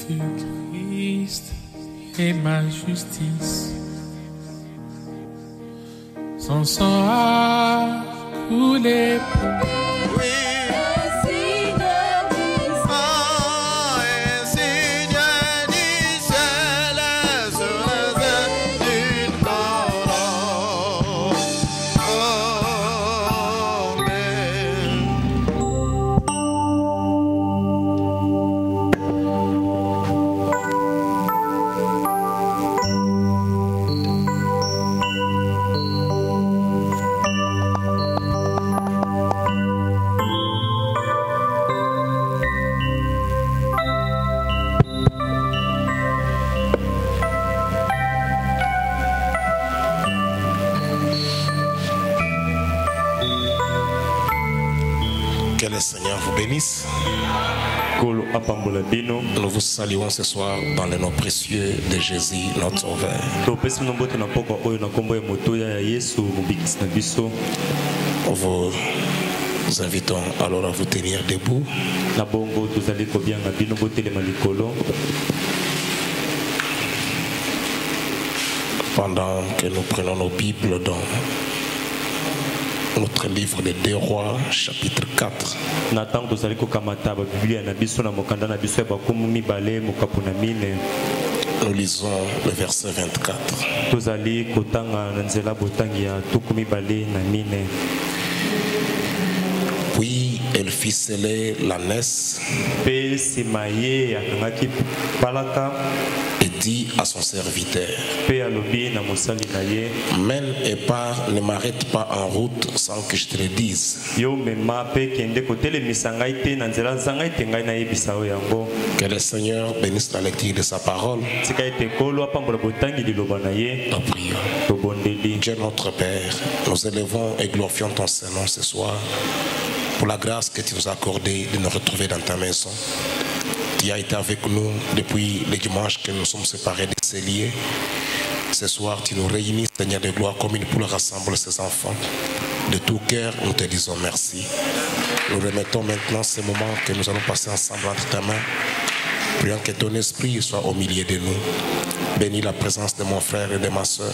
Jésus-Christ est ma justice. Son sang a coulé pour moi. Que le Seigneur vous bénisse. Nous vous saluons ce soir dans le nom précieux de Jésus, notre Sauveur. Nous invitons alors à vous tenir debout. Pendant que nous prenons nos Bibles dans notre livre des 2 Rois, chapitre 4. Nous lisons le verset 24. Puis elle ficelait l'ânesse et dit à son serviteur: mène et pars, ne m'arrête pas en route sans que je te le dise. Que le Seigneur bénisse la lecture de sa parole. Nous prions. Dieu notre Père, nous élevons et glorifions ton Saint-Nom ce soir pour la grâce que tu nous as accordée de nous retrouver dans ta maison. Tu as été avec nous depuis le dimanche que nous sommes séparés de ces liés. Ce soir, tu nous réunis, Seigneur de gloire, comme une poule rassemble ses enfants. De tout cœur, nous te disons merci. Nous remettons maintenant ce moment que nous allons passer ensemble entre ta main. Prions que ton esprit soit au milieu de nous. Bénis la présence de mon frère et de ma soeur.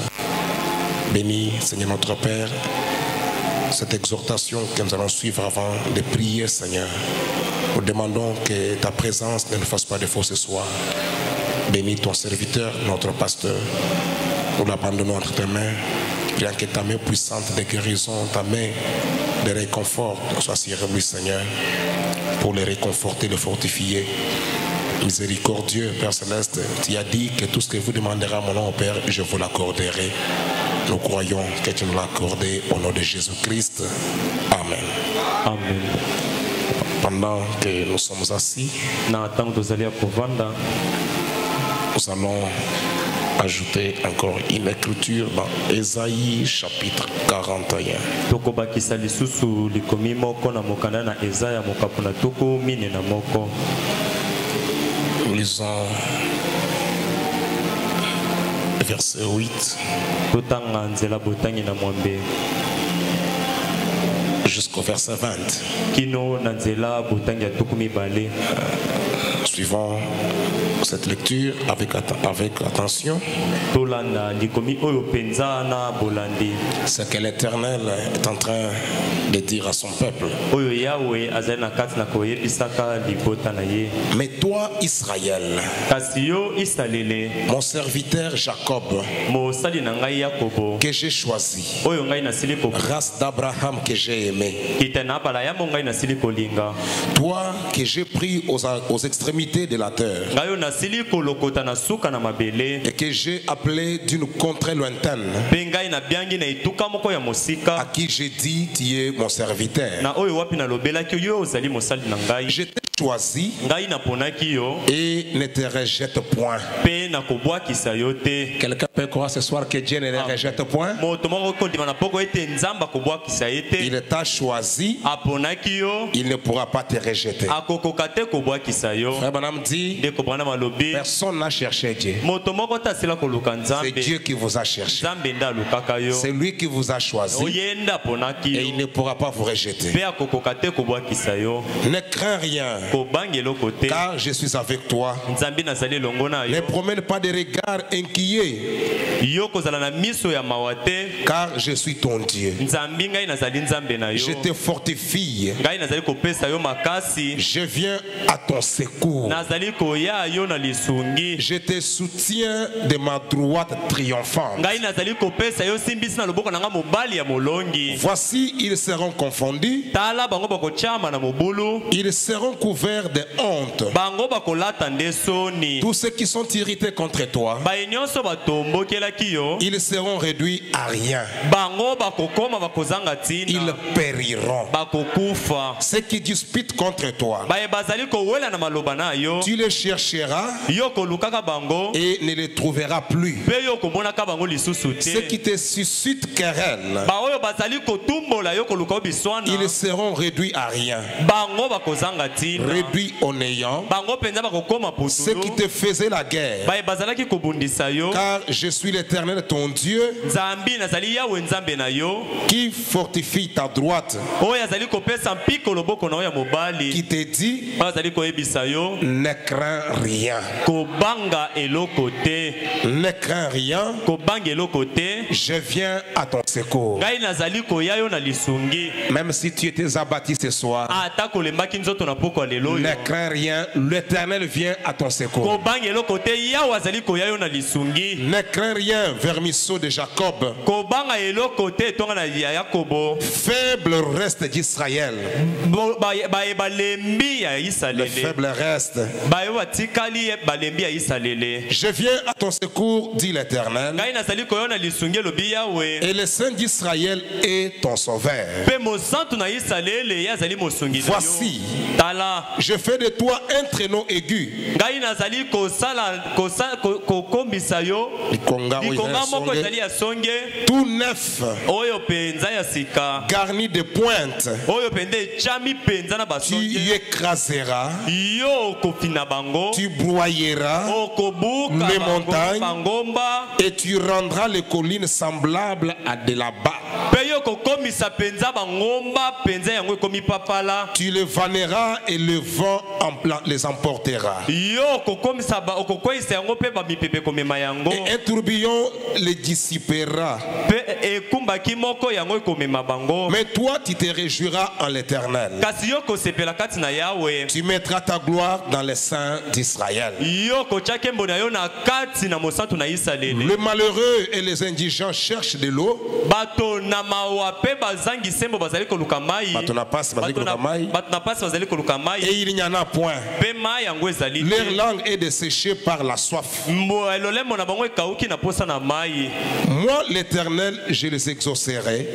Bénis, Seigneur notre Père, cette exhortation que nous allons suivre avant de prier, Seigneur. Nous demandons que ta présence ne nous fasse pas défaut ce soir. Bénis ton serviteur, notre pasteur. Nous l'abandonnons entre tes mains. Prions que ta main puissante de guérison, ta main de réconfort soit sur lui, Seigneur, pour le réconforter, le fortifier. Miséricordieux, Père Céleste, tu as dit que tout ce que vous demanderez à mon nom, Père, je vous l'accorderai. Nous croyons que tu nous l'as accordé au nom de Jésus-Christ. Amen. Amen. Pendant que nous sommes assis, nous allons ajouter encore une écriture dans Ésaïe chapitre 41. Nous lisons verset 8 jusqu'au verset 20. Suivons cette lecture avec attention. Ce que l'Éternel est en train de dire à son peuple. Mais toi, Israël, mon serviteur Jacob, que j'ai choisi, race d'Abraham que j'ai aimé, toi que j'ai pris aux extrémités de la terre et que j'ai appelé d'une contrée lointaine, à qui j'ai dit tu es mon serviteur. Je t'ai choisi et ne te rejette point. Quelqu'un peut croire ce soir que Dieu ne le rejette point. Il t'a choisi, il ne pourra pas te rejeter. Frère Branham dit, personne n'a cherché Dieu. C'est Dieu qui vous a cherché. C'est lui qui vous a choisi et il ne pourra pas vous rejeter. Ne crains rien. car je suis avec toi. Ne promène pas de regards inquiets, car je suis ton Dieu. Je te fortifie. Je viens à ton secours. Je te soutiens de ma droite triomphante. Voici, ils seront confondus. Ils seront couverts de honte. Tous ceux qui sont irrités contre toi, ils seront réduits à rien. Ils périront. Ceux qui disputent contre toi, tu les chercheras et ne les trouveras plus. Ceux qui te suscitent querelle, ils seront réduits à rien, réduits au néant. Ceux qui te faisaient la guerre, car je suis l'Éternel ton Dieu, qui fortifie ta droite, qui te dit, ne crains rien. Ne crains rien, je viens à ton secours. Même si tu étais abattu ce soir, ne crains rien, l'Éternel vient à ton secours. Ne crains rien, vermisseau de Jacob, faible reste d'Israël. Le faible reste. Je viens à ton secours, dit l'Éternel, et le Saint d'Israël est ton sauveur. Voici, je fais de toi un traîneau aigu, tout neuf, garni de pointes. Tu y écraseras, tu broyeras les montagnes et tu rendras les collines semblables à de la bas. Tu les vanneras et le vent les emportera. Et un tourbillon les dissipera. Mais toi, tu te réjouiras en l'Éternel. Tu mettras ta gloire dans les saints d'Israël. Le malheureux et les indigents cherchent de l'eau. Et il n'y en a point. Leur langue est desséchée par la soif. Moi, l'Éternel, je les exaucerai.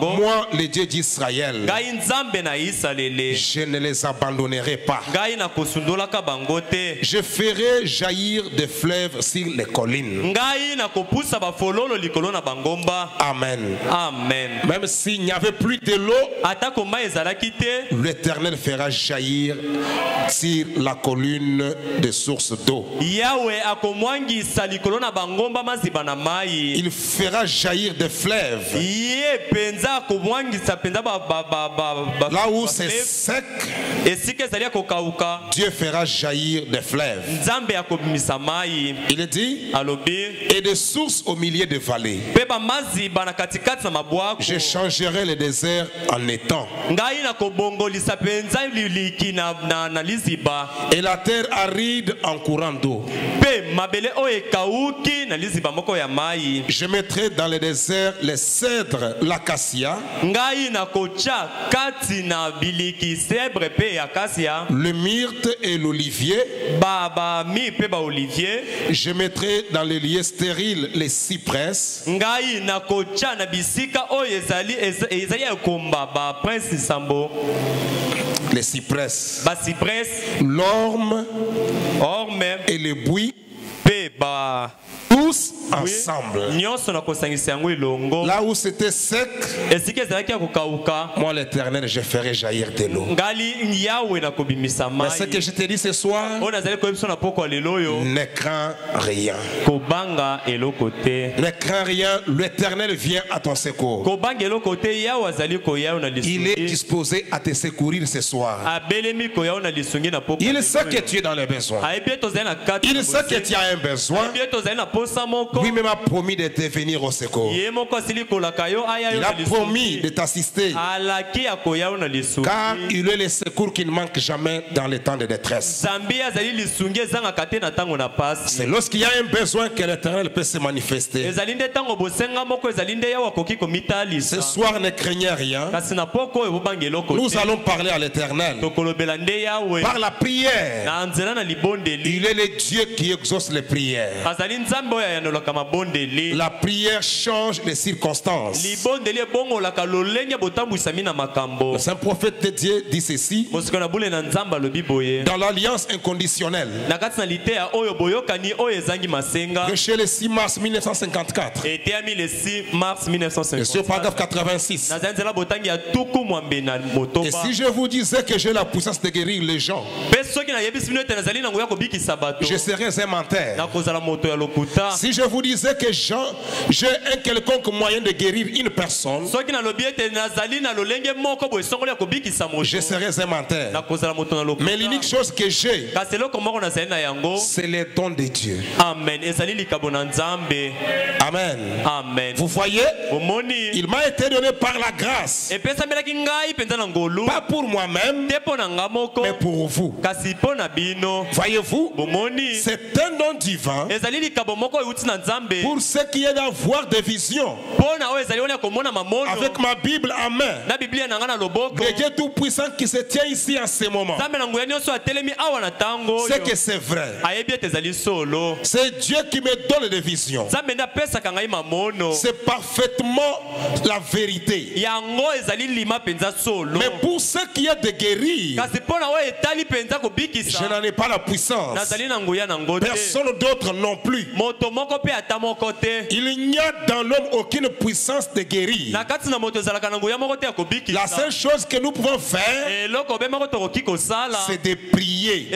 Moi, le Dieu d'Israël, je ne les abandonnerai pas. Je ferai jaillir des fleuves sur les collines. Amen. Amen. Même s'il n'y avait plus de l'eau, l'Éternel fera jaillir sur la colline des sources d'eau. Il fera jaillir des fleuves. Là où c'est sec, Dieu fera jaillir des fleuves. Il dit, et des sources au milieu des vallées. Je changerai le désert en étang. Et la terre aride en courant d'eau. Je mettrai dans le désert les cèdres, l'acacia, le myrte et l'olivier. Je mettrai dans les lieux stériles les cypresses. Les cypresses, l'orme et le buis, tous ensemble. Là où c'était sec, moi l'Éternel, je ferai jaillir de l'eau. Mais ce que je te dis ce soir, ne crains rien. Ne crains rien, l'Éternel vient à ton secours. Il est disposé à te secourir ce soir. Il sait que tu es dans les besoins. Il sait que tu as un besoin. Lui-même a promis de te venir au secours. Il a promis de t'assister. Car il est le secours qui ne manque jamais dans les temps de détresse. C'est lorsqu'il y a un besoin que l'Éternel peut se manifester. Ce soir, ne craignez rien. Nous allons parler à l'Éternel par la prière. Il est le Dieu qui exauce les prières. La prière change les circonstances. Le saint prophète de Dieu dit ceci dans l'alliance inconditionnelle, prêché le 6 mars 1954. Et sur paragraphe 86. Et si je vous disais que j'ai la puissance de guérir les gens, je serais un menteur. Si je vous disais que j'ai un quelconque moyen de guérir une personne, je serais un menteur. Mais l'unique chose que j'ai, c'est les dons de Dieu. Amen. Amen. Vous voyez, il m'a été donné par la grâce. Pas pour moi-même, mais pour vous. Voyez-vous, c'est un don divin pour ceux qui est d'avoir des visions. Avec ma Bible en main, le Dieu tout-puissant qui se tient ici en ce moment, c'est que c'est vrai. C'est Dieu qui me donne des visions. C'est parfaitement la vérité. Mais pour ceux qui est de guérir, je n'en ai pas la puissance. Personne d'autre non plus. Il n'y a dans l'homme aucune puissance de guérir. La seule chose que nous pouvons faire, c'est de prier.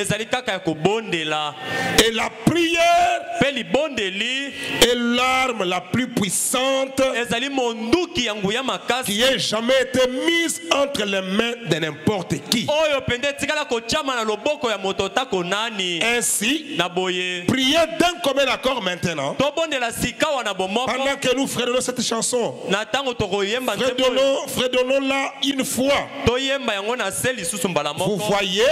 Et la prière est l'arme la plus puissante qui ait jamais été mise entre les mains de n'importe qui. Ainsi, priez d'un commun accord maintenant. Pendant que nous fredonnons cette chanson, fredonnons-la une fois. Vous voyez,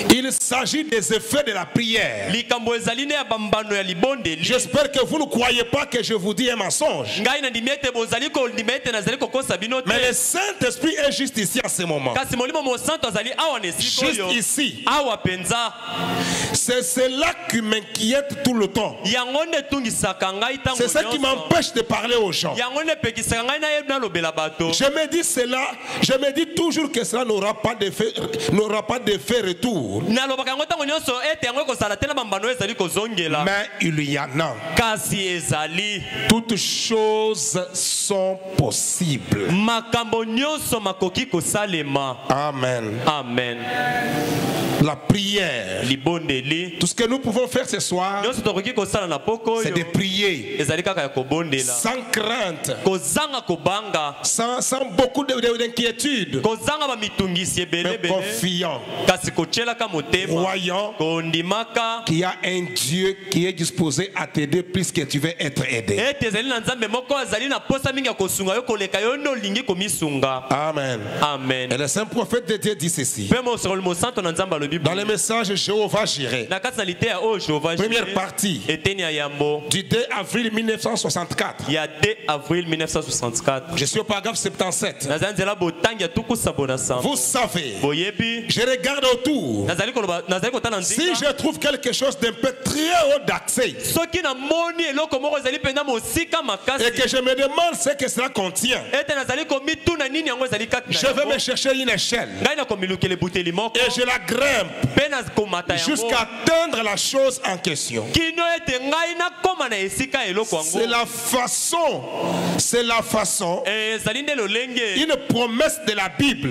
il s'agit des effets de la prière. J'espère que vous ne croyez pas que je vous dis un mensonge. Mais le Saint-Esprit est juste ici en ce moment. Juste ici. C'est cela qui m'inquiète tout le temps. C'est ça qui m'empêche de parler aux gens. Je me dis cela, je me dis toujours que cela n'aura pas d'effet retour. Mais il y en a. Toutes choses sont possibles. Amen. Amen. La prière. Tout ce que nous pouvons faire ce soir, c'est de prier sans crainte, sans beaucoup d'inquiétude, mais confiant, croyant qu'il y a un Dieu qui est disposé à t'aider plus que tu veux être aidé. Amen. Amen. Et le saint prophète de Dieu dit ceci dans le message Jéhovah Jireh, première partie, du 2 avril 1964. Je suis au paragraphe 77. Vous savez, je regarde autour. Si je trouve quelque chose d'un peu très haut d'accès, et que je me demande ce que cela contient, je vais me chercher une échelle et je la grève simple jusqu'à atteindre la chose en question. C'est la façon, une promesse de la Bible.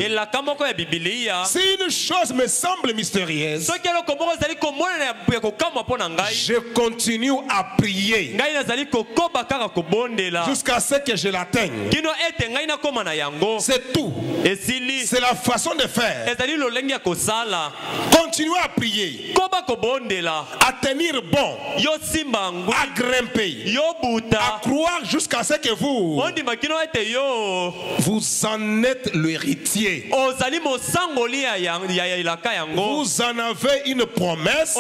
Si une chose me semble mystérieuse, je continue à prier jusqu'à ce que je l'atteigne. C'est tout. C'est la façon de faire. Continuez à prier, à tenir bon, à grimper, à croire jusqu'à ce que vous en êtes l'héritier. Vous en avez une promesse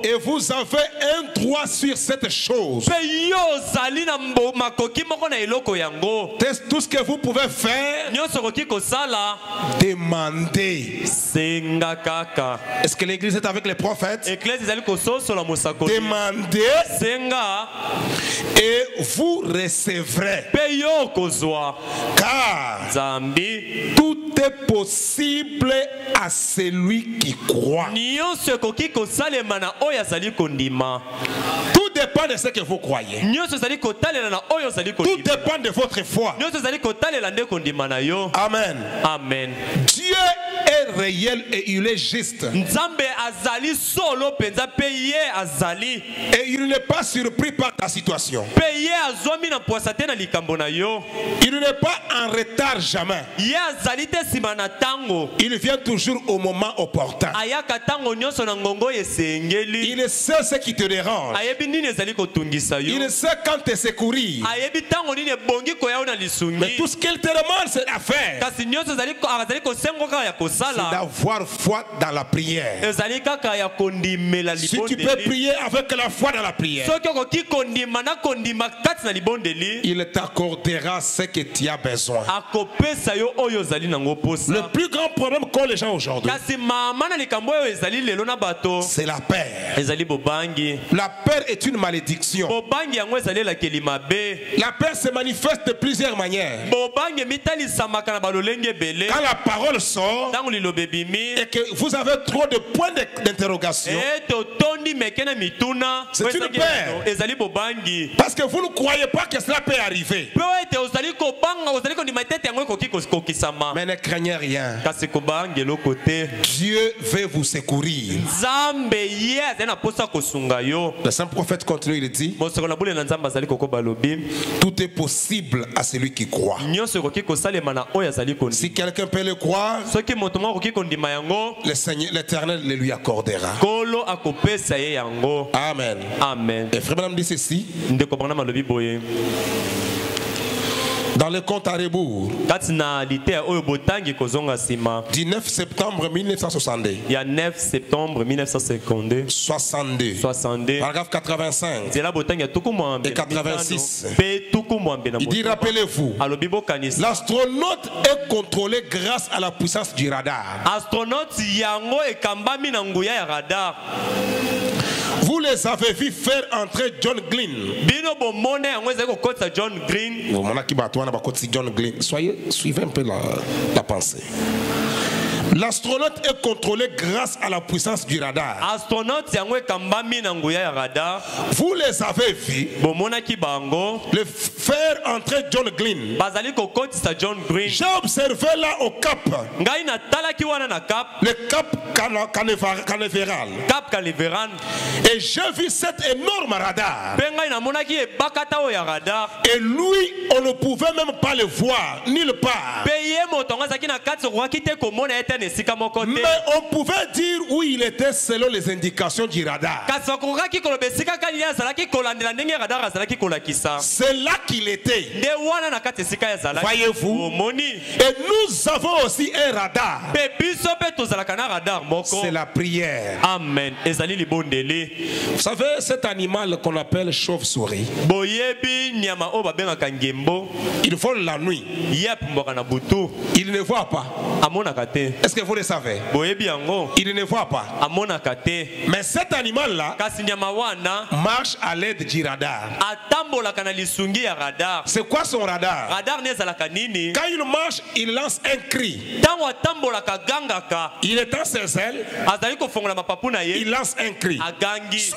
et vous avez un droit sur cette chose. Tout ce que vous pouvez faire, demandez. Est-ce que l'église est avec les prophètes? Demandez et vous recevrez. Car tout est possible à celui qui croit. Tout dépend de ce que vous croyez. Tout dépend de votre foi. Amen. Amen. Dieu est réel et il est juste. Et il n'est pas surpris par ta situation. Il n'est pas en retard jamais. Il vient toujours au moment opportun. Il sait ce qui te dérange. Il sait quand te secourir. Mais tout ce qu'il te demande, c'est à faire. C'est d'avoir foi dans la prière. Si tu peux prier avec la foi dans la prière, il t'accordera ce que tu as besoin. Le plus grand problème qu'ont les gens aujourd'hui, c'est la peur. La peur est une malédiction. La peur se manifeste de plusieurs manières. Quand la parole sort et que vous avez trop de points d'interrogation, c'est une peur. Parce que vous ne croyez pas que cela peut arriver. Mais ne craignez rien. Dieu veut vous secourir. Le saint prophète continue, il dit: tout est possible à celui qui croit. Si quelqu'un peut le croire, le Seigneur, l'Éternel le lui accordera. Amen. Amen. Et frère Branham dit ceci dans le compte à rebours du 9 septembre 1962. 9 septembre 1952. 62. Paragraphe 85 et 86. Il dit: rappelez-vous, l'astronaute est contrôlé grâce à la puissance du radar. Vous les avez vus faire entrer John Glenn. Suivez un peu la pensée. L'astronaute est contrôlé grâce à la puissance du radar. Vous les avez vus le faire entrer John Glenn. J'ai observé là au Cap, le Cap Canaveral. Et j'ai vu cet énorme radar. Et lui, on ne pouvait même pas le voir, nulle part. Mais on pouvait dire où il était selon les indications du radar. C'est là qu'il était. Voyez-vous? Et nous avons aussi un radar. C'est la prière. Amen. Vous savez, cet animal qu'on appelle chauve-souris, il vole la nuit. Il ne voit pas. Est-ce Est-ce que vous le savez? boyebi yango Il ne voit pas. amonaka te Mais cet animal-là kasi nyama wana marche à l'aide du radar. atambolaka na lisungi ya radar. C'est quoi son radar? Radar nezalaka nini? Quand il marche, il lance un cri. Ntango atambolaka agangaka Il étend ses ailes, azali kofongola mapapu na il ye lance un cri. agangi.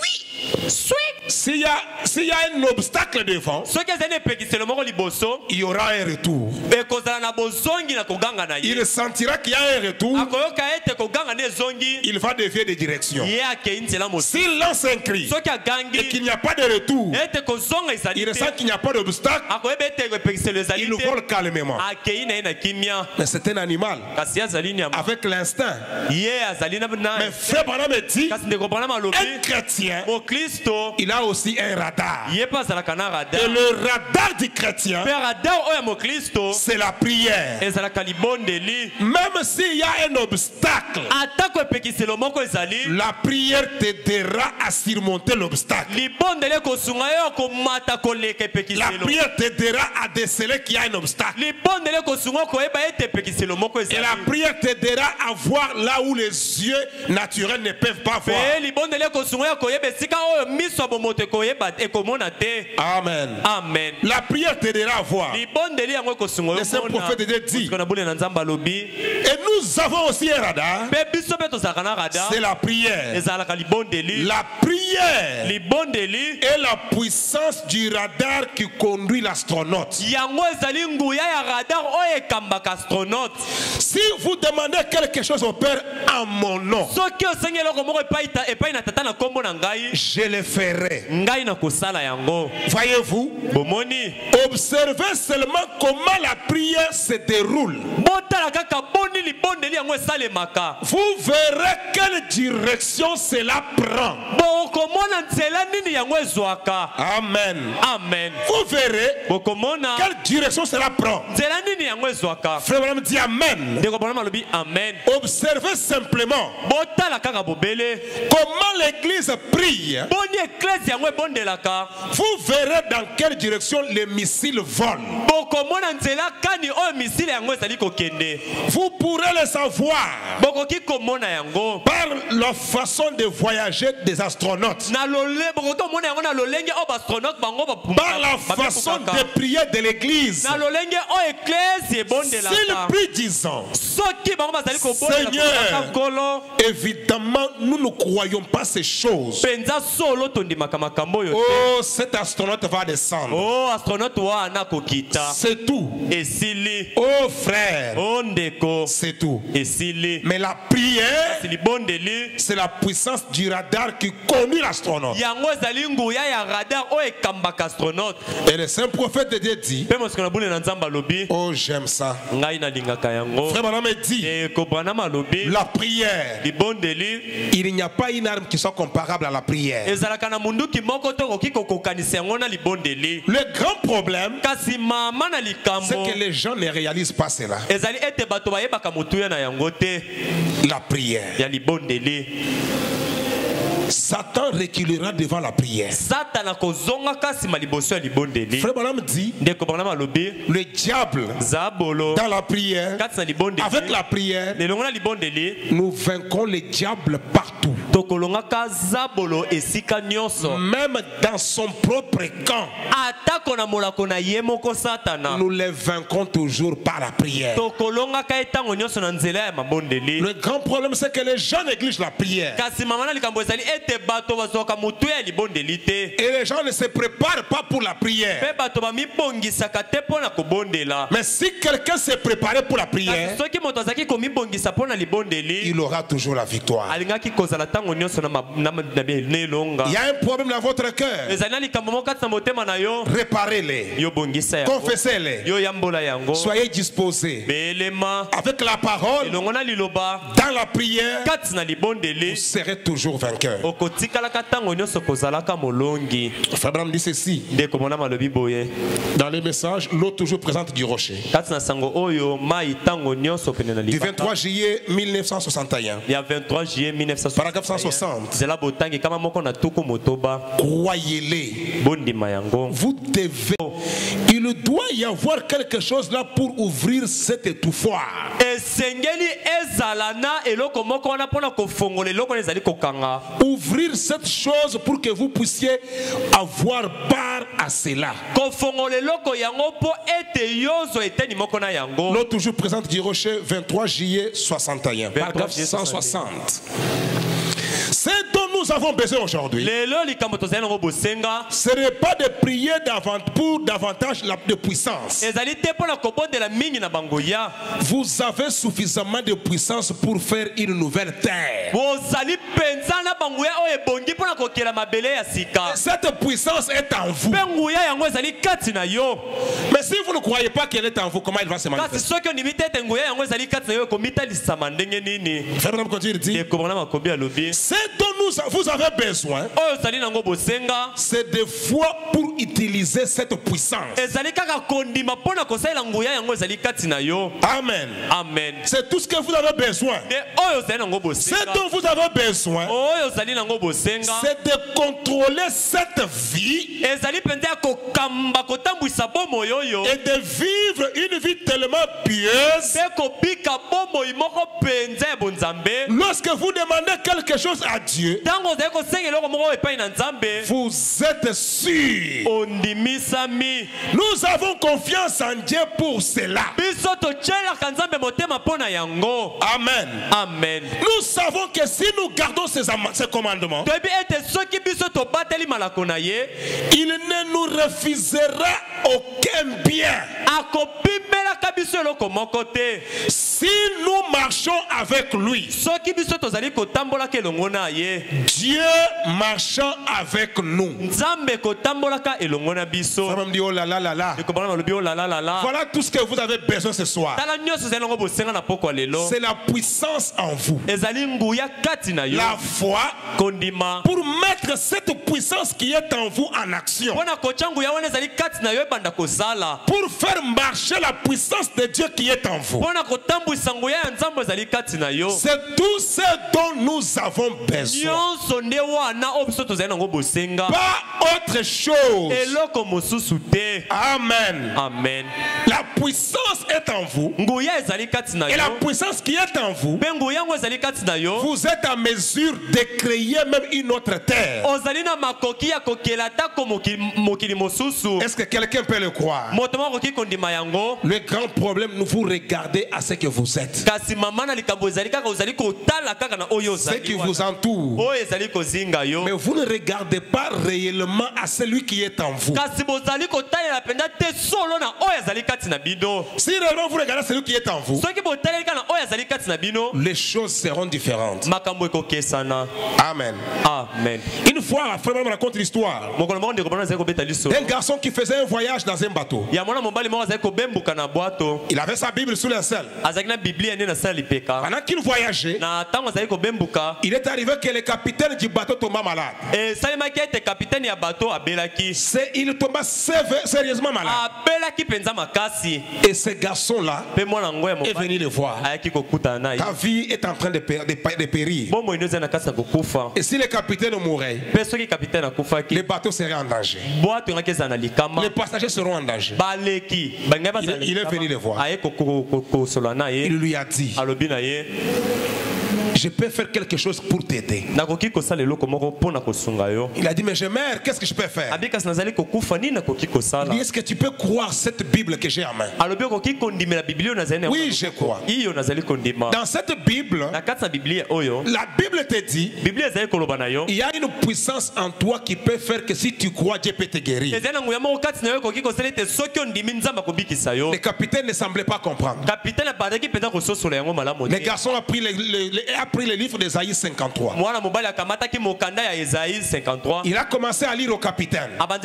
S'il y a un obstacle devant, soki ezali epekiselo moko liboso il y aura un retour. ekozala na bozongi na koganga na ye. Il sentira qu'il y a un retour, akoyoka ete koganga na ezongi il va dévier de direction. ye akei nzela mosusu. S'il lance un cri soki et agangi qu'il n'y a pas de retour, ete kozonga ezali il te ressent qu'il n'y a pas d'obstacle, akoyeba ete epekiselo ezali il te vole calmement. akei na ye na kimia Mais c'est un animal kasi ye azali nyama avec l'instinct. ye azali na Mais frère Branham dit, kasi ndeko bana malobi un chrétien, mokristo il a aussi un radar. ye mpe azalaka na Et radar le radar du chrétien, mpe radar oyo ya mokristo c'est la prière. ezalaka libondeli. Même s'il y a un obstacle, atako epekiselo moko ezali la prière t'aidera à surmonter l'obstacle. libondeli ekosunga yo komata koleka La epekiselo. prière t'aidera à déceler qu'il y a un obstacle. libondeli ekosunga koyeba ete epekiselo moko Et la ezali. prière t'aidera à voir là où les yeux naturels ne peuvent pas voir. pe libondeli ekosunga yo koyeba esika oyo miso ya bomoto ekoyeba ekomona te. Amen. amen. La prière t'aidera à voir. libondeli yango ekosunga Le saint prophète de Dieu dit, na bule na nzambe alobi et nous avons aussi un radar, mpe biso mpe tozalaka na radar c'est la prière. ezalaka libondeli. La prière libondeli est la puissance du radar qui conduit l'astronaute. yango ezali nguya ya radar oyo ekambaka astronaute. Si vous demandez quelque chose au Père en mon nom, soki osengi eloko moko epai na tata na nkombo na ngai je le ferai. ngai na kosala yango. Voyez-vous, bomoni observez seulement comment la prière se déroule. botala kaka boni libondeli yango esalemaka. Vous verrez quelle direction cela prend. bokomona nzela nini yango ezwaka. Amen. amen. Vous verrez bokomona quelle direction cela prend. nzela nini yango ezwaka. Frère Branham dit Amen. ndeko bona malobi amen. Observez simplement botala kaka bobele comment l'église prie. boni eklesi yango ebondelaka. Vous verrez dans quelle direction les missiles volent. bokomona nzela kani oyo misile yango ezali kokende. Vous pourrez le savoir bokoki komona yango par la façon de voyager des astronautes, na lole bokoki komona yango na lolenge oyo baastronaute bango par la façon de prier de l'église. na lolenge oyo eklesi S'ils ebondelaka. prient disant, soki bango bazali Seigneur, kobondelaka nkolo évidemment, nous ne croyons pas ces choses. penza solo tondimaka makambo oyo te. Oh, cet astronaute va descendre. o astronaute wana kokita C'est tout. esili. Oh, frère, o ndeko c'est tout. esili. Mais la prière, libondeli c'est la puissance du radar qui conduit l'astronaute. yango ezali nguya ya radar oyo ekambaka astronaute. Et le saint prophète de Dieu dit, mpe mosika na bule na nzambe alobi oh, j'aime ça. ngai nalingaka yango. Frère Branham dit, ekobranama alobi la prière, libondeli il n'y a pas une arme qui soit comparable à la prière. ezalaka na munduki moko to koki kokokanisa yango na libondeli. Le grand problème, kasi mama na c'est likambo que les gens ne réalisent pas cela. ezali ete bato bayebaka motuya na yango te La prière. ya libondeli. Satan reculera devant la prière. satana kozongaka nsima liboso ya libondeli. Frère Branham dit, ndeko banama alobi le diable, zabolo dans la prière, kati na libondeli avec la prière, lelongo na libondeli nous vaincrons le diable partout. tokolongaka zabolo esika nyonso. Même dans son propre camp, atako na molako na ye moko satana nous les vaincrons toujours par la prière. tokolongaka ye ntango nyonso na nzela ya mabondeli. Le grand problème, c'est que les gens négligent la prière. kasi mama na likambo ezali ete bato bazwaka motuya ya libondeli te. Et les gens ne se préparent pas pour la prière. mpe bato bamibongisaka te mpo na kobondela. Mais si quelqu'un s'est préparé pour la prière, kasi soki moto azalaki komibongisa mpo na libondeli il aura toujours la victoire. alingaki kozala ntango nyonso na elonga. Il y a un problème dans votre cœur. ezali na likambo moko kati na motema na yo Réparez-les. yo bongisa yango Confessez-les. yo yambola yango. Soyez disposés. belema Avec la parole, elongo na liloba dans la prière, kati na libondeli vous serez toujours vainqueur. okotikalaka ntango nyonso kozalaka molongi. Frère Branham dit ceci ndeko mona malobi boye dans les messages, l'eau toujours présente du rocher. kati na sango oyo mai ntango nyonso pene na Du libaka 23 juillet 1961. ya 23 juillet 1960 Paragraphe 160. zela botangi kama moko na tuku motoba Croyez-les. bondima yango. Vous devez. Il doit y avoir quelque chose là pour ouvrir cet étouffoir. esengeli ezalana eloko moko wana pona kofongola eloko ezali kokanga. Ouvrir cette chose pour que vous puissiez avoir part à cela. Kofongola eloko yango po ete yozo eteni moko na yango. L'autre toujours présente du Rocher, 23 juillet 61, paragraphe 160. Ce dont nous avons besoin aujourd'hui, ce n'est pas de prier pour davantage de puissance. Vous avez suffisamment de puissance pour faire une nouvelle terre. Cette puissance est en vous. Mais si vous ne croyez pas qu'elle est en vous, comment elle va se manifester? Ce dont vous avez besoin, c'est de foi pour utiliser cette puissance. Amen. Amen. C'est tout ce que vous avez besoin. Ce dont vous avez besoin, c'est de contrôler cette vie et de vivre une vie tellement pieuse. Lorsque vous demandez quelque chose à Dieu, vous êtes sûr. Nous avons confiance en Dieu pour cela. Amen. Amen. Nous savons que si nous gardons ces commandements, il ne nous refusera aucun bien. Si nous marchons avec lui, Dieu marchant avec nous. Ça me dit oh là là là là. Voilà tout ce que vous avez besoin ce soir. C'est la puissance en vous. La foi pour mettre cette puissance qui est en vous en action. Pour faire marcher la puissance de Dieu qui est en vous. C'est tout ce dont nous avons besoin. Pas autre chose. Amen. Amen. La puissance est en vous. Et la puissance qui est en vous, vous êtes en mesure de créer même une autre terre. Est-ce que quelqu'un peut le croire? Le grand problème, vous regardez à ce que vous êtes. Ce qui vous entoure. Mais vous ne regardez pas réellement à celui qui est en vous. Si réellement vous regardez à celui qui est en vous, les choses seront différentes. Amen. Amen. Une fois, la frère me raconte l'histoire d'un garçon qui faisait un voyage dans un bateau. Il avait sa Bible sous la selle. Pendant qu'il voyageait, il est arrivé que le capitaine du bateau tomba malade. Il tomba sérieusement malade. Et ce garçon-là est venu le voir. Ta vie est en train de périr. Et si le capitaine mourait, le bateau serait en danger. Les passagers seront en danger. Il est venu le voir. Il lui a dit, je peux faire quelque chose pour t'aider. Il a dit, mais je meurs, qu'est-ce que je peux faire? Il dit, est-ce que tu peux croire cette Bible que j'ai en main? Oui, je crois. Dans cette Bible, la Bible te dit, il y a une puissance en toi qui peut faire que si tu crois, Dieu peut te guérir. Le capitaine ne semblait pas comprendre. Le garçon a pris le livre d'Ésaïe 53. Il a commencé à lire au capitaine. Pendant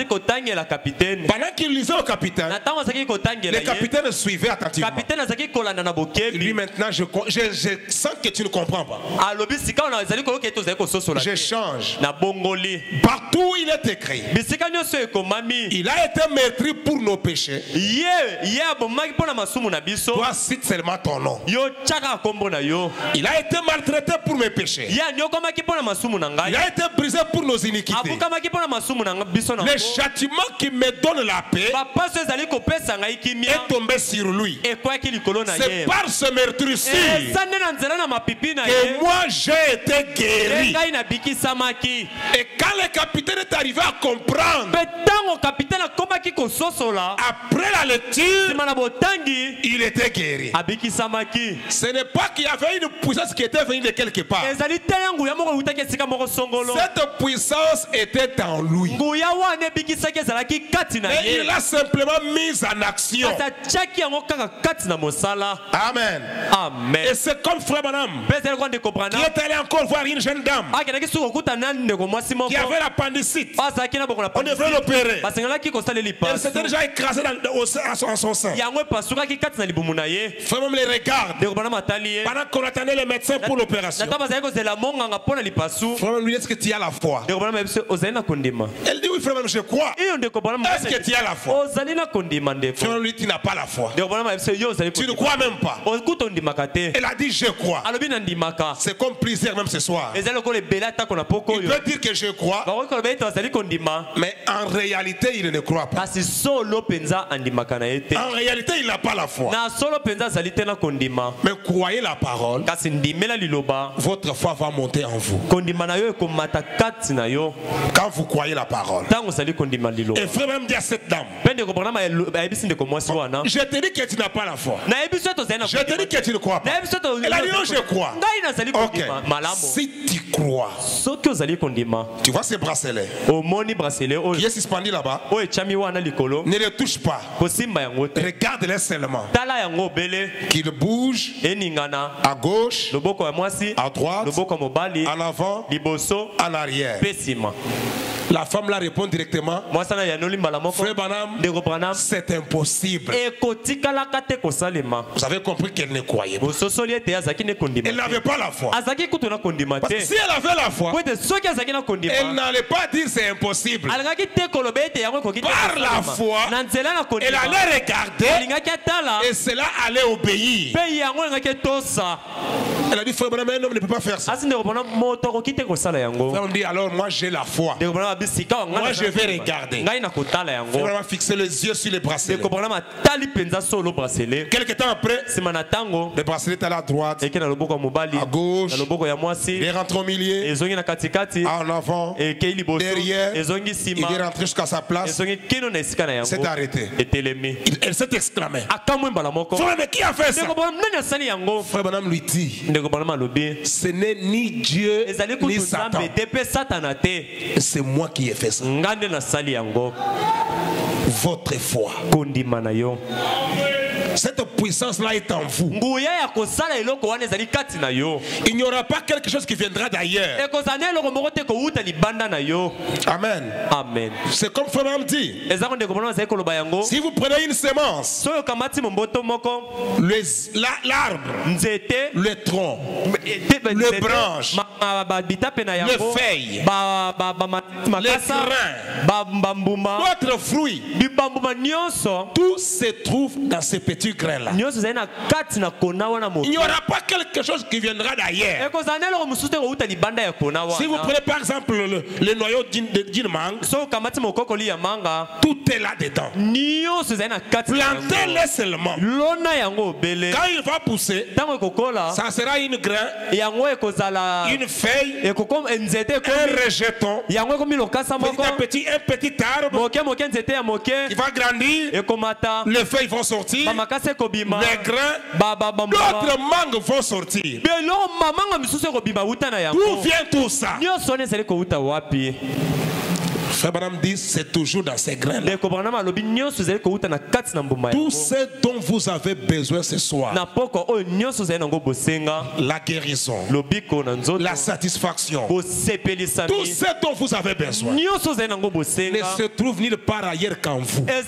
qu'il lisait au capitaine, le capitaine suivait attentivement. Il dit, maintenant je sens que tu ne comprends pas. Je change. Partout il est écrit, il a été meurtri pour nos péchés. Toi cite seulement ton nom. Il a été maltraité pour mes péchés. Il a été brisé pour nos iniquités. Le châtiment qui me donne la paix est tombé sur lui. C'est par ce meurtre-ci que moi j'ai été guéri. Et quand le capitaine est arrivé à comprendre, après la lecture, il était guéri. Ce n'est pas qu'il y avait une puissance qui était venue de quelque part. Cette puissance était en lui. Et il l'a simplement mise en action. Amen. Et c'est comme Frère Branham qui est allé encore voir une jeune dame qui avait l'appendicite. On devrait l'opérer. Elle s'était déjà écrasée en son sein. Frère Branham les regarde pendant qu'on attendait les médecins pour l'opération. Frère Branham lui dit: est-ce que tu as la foi? Elle dit: oui, Frère Branham, je crois. Est-ce que tu as la foi? Frère Branham lui dit: tu n'as pas la foi. Tu ne crois même pas. Elle a dit: je crois. C'est comme plusieurs même ce soir. Il peut dire que je crois, mais en réalité il ne croit pas. En réalité il n'a pas la foi. Mais croyez la parole, votre foi va monter en vous. Quand vous croyez la parole. Et Frère même dit à cette dame: je te dis que tu n'as pas la foi. Je te dis que tu ne crois pas. Elle a dit: non, je crois. Ok. Si tu crois, tu vois ces bracelets qui est suspendu là-bas, ne les touche pas. Regarde-les seulement. Qu'ils bougent à gauche, à droite, en avant, en arrière. La femme la répond directement: Frère Branham, c'est impossible. Vous avez compris qu'elle ne croyait pas. Elle n'avait pas la foi. Parce que si elle avait la foi, elle n'allait pas dire c'est impossible. Par la foi, elle allait regarder et cela allait obéir. Elle a dit: Frère Branham, un homme ne peut pas faire ça. Frère Branham dit: alors moi j'ai la foi. Moi je vais regarder. Frère Branham a fixé les yeux sur les bracelets. Quelque temps après, le bracelet est à la droite, à gauche, il est rentré au milieu, en avant, derrière, il est rentré jusqu'à sa place. C'est arrêté. Elle s'est exclamée: Frère, mais qui a fait ça? Frère Branham lui dit: ce n'est ni Dieu ni Satan, c'est moi qui ai fait ça. Votre foi, cette puissance-là est en vous. Il n'y aura pas quelque chose qui viendra d'ailleurs. Amen. Amen. C'est comme Frère Branham dit: si vous prenez une semence, l'arbre, le tronc, le branche, le feuille, les grains, votre fruit, tout se trouve dans ces petits grains-là. Il n'y aura pas quelque chose qui viendra d'ailleurs. Si vous prenez par exemple le noyau d'une mangue, tout est là-dedans. Plantez-le seulement. Quand il va pousser, ça sera une grain, une feuille, un rejeton, petit arbre qui va grandir, les feuilles vont sortir, les grains, d'autres mangues vont sortir. D'où vient tout ça? Frère Branham dit: c'est toujours dans ces grains-là. Tout ce dont vous avez besoin ce soir, la guérison, la satisfaction, tout ce dont vous avez besoin ne se trouve nulle part ailleurs qu'en vous. Même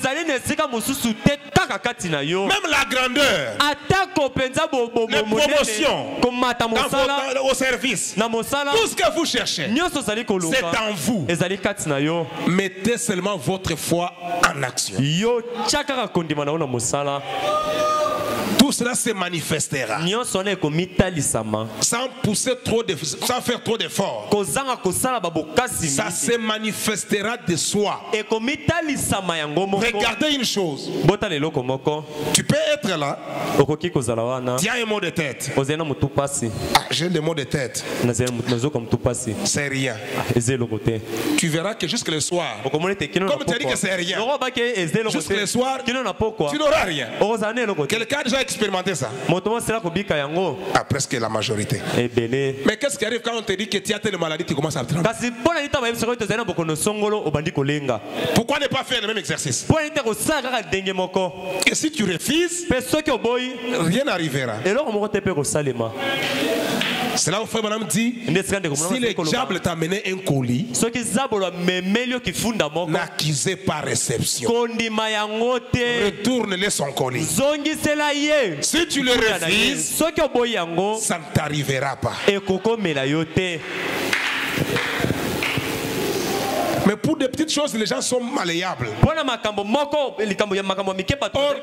la grandeur, les promotions au service, tout ce que vous cherchez, c'est en vous. Mettez seulement votre foi en action. Tout cela se manifestera sans pousser trop de, sans faire trop d'efforts. Ça se manifestera de soi. Regardez une chose. Tu peux être là. Tu as un mot de tête. Ah, j'ai des mots de tête. C'est rien. Tu verras que jusque le soir, comme tu as dit que c'est rien, jusque le soir, tu n'auras rien. Quelqu'un a déjà expérimenté ça? Ah, presque la majorité. Mais qu'est-ce qui arrive quand on te dit que tu as telle maladie, tu commences à te trembler? Pourquoi ne pas faire le même exercice? Et si tu refuses, rien n'arrivera. C'est là où frère madame dit, si le diable t'a mené un colis, n'accusez pas réception. Retourne-le son colis. Si tu le refuses, ça ne t'arrivera pas. Mais pour des petites choses, les gens sont malléables. Or,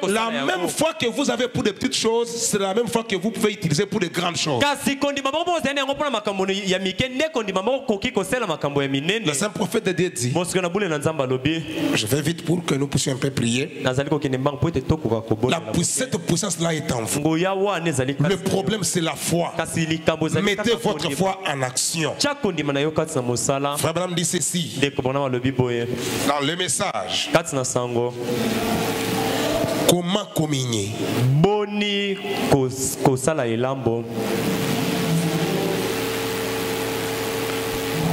la même foi que vous avez pour des petites choses, c'est la même foi que vous pouvez utiliser pour de grandes choses. Le saint prophète de Dieu dit, je vais vite pour que nous puissions un peu prier. Cette puissance-là est en vous. Le problème, c'est la foi. Mettez votre foi en action. Frère Branham dit ceci dans le message. Comment communier?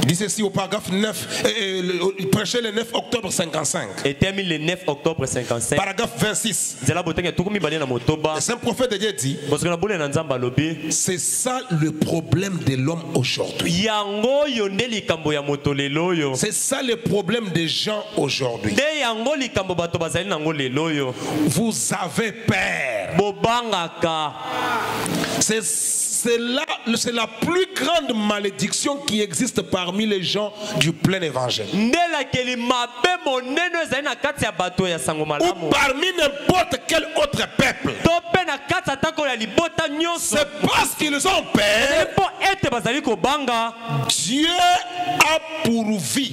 Il dit ceci au paragraphe 9, il prêchait le 9 octobre 55. Paragraphe 26. Le saint prophète de Dieu dit, c'est ça le problème de l'homme aujourd'hui. C'est ça le problème des gens aujourd'hui. Vous avez peur. C'est la plus grande malédiction qui existe parmi les gens du plein évangile. Ou parmi n'importe quel autre peuple. C'est parce qu'ils ont peur. Dieu a pourvu.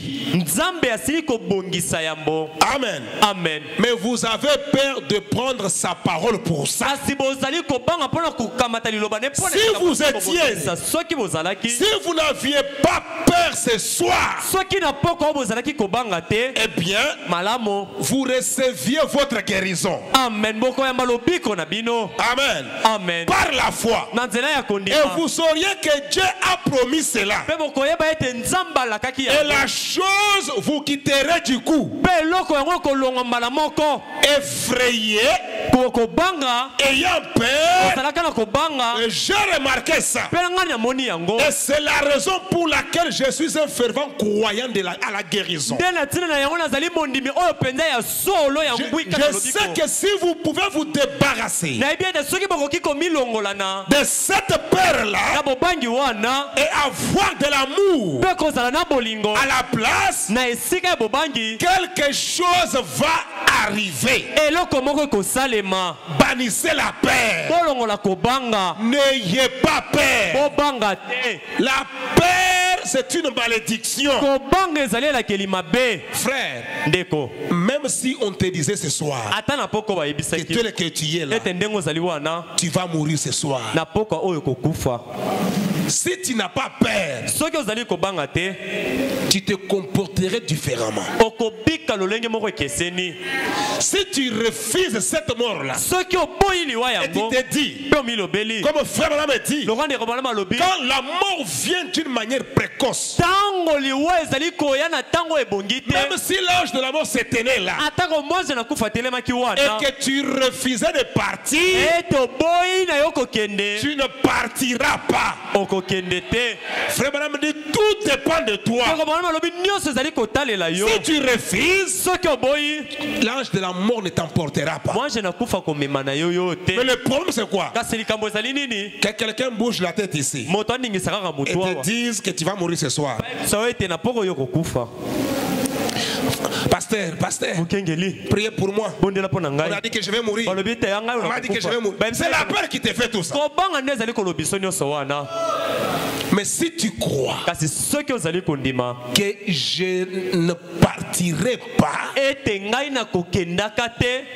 Amen. Amen. Mais vous avez peur de prendre sa parole pour ça. Si vous étiez, si vous n'aviez pas peur ce soir, eh bien, vous receviez votre guérison. Amen. Amen. Amen. Par la foi. Et vous sauriez que Dieu a promis cela. Et la chose vous quitterez du coup. Effrayé, ayant peur. Et j'ai remarqué ça. Et c'est la raison pour laquelle je suis un fervent croyant à la guérison. Je sais que si vous pouvez vous débarrasser de cette peur-là et avoir de l'amour à la place, quelque chose va arriver. Bannissez la peur. N'ayez pas peur. La peur, c'est une malédiction. Frère, même si on te disait ce soir que tu es là, tu vas mourir ce soir. Si tu n'as pas peur, tu te comporterais différemment. Si tu refuses cette mort-là, et tu te dis, comme frère Branham dit, quand la mort vient d'une manière précoce, même si l'âge de la mort se tenait là, et que tu refusais de partir, tu ne partiras pas. Frère Branham dit, tout dépend de toi. Si tu refuses, l'ange de la mort ne t'emportera pas. Mais le problème c'est quoi? Que quelqu'un bouge la tête ici et te dise que tu vas mourir ce soir. Pasteur, priez pour moi. On a dit que je vais mourir. On m'a dit que je vais mourir. C'est la peur qui te fait tout ça. Mais si tu crois que je ne partirai pas,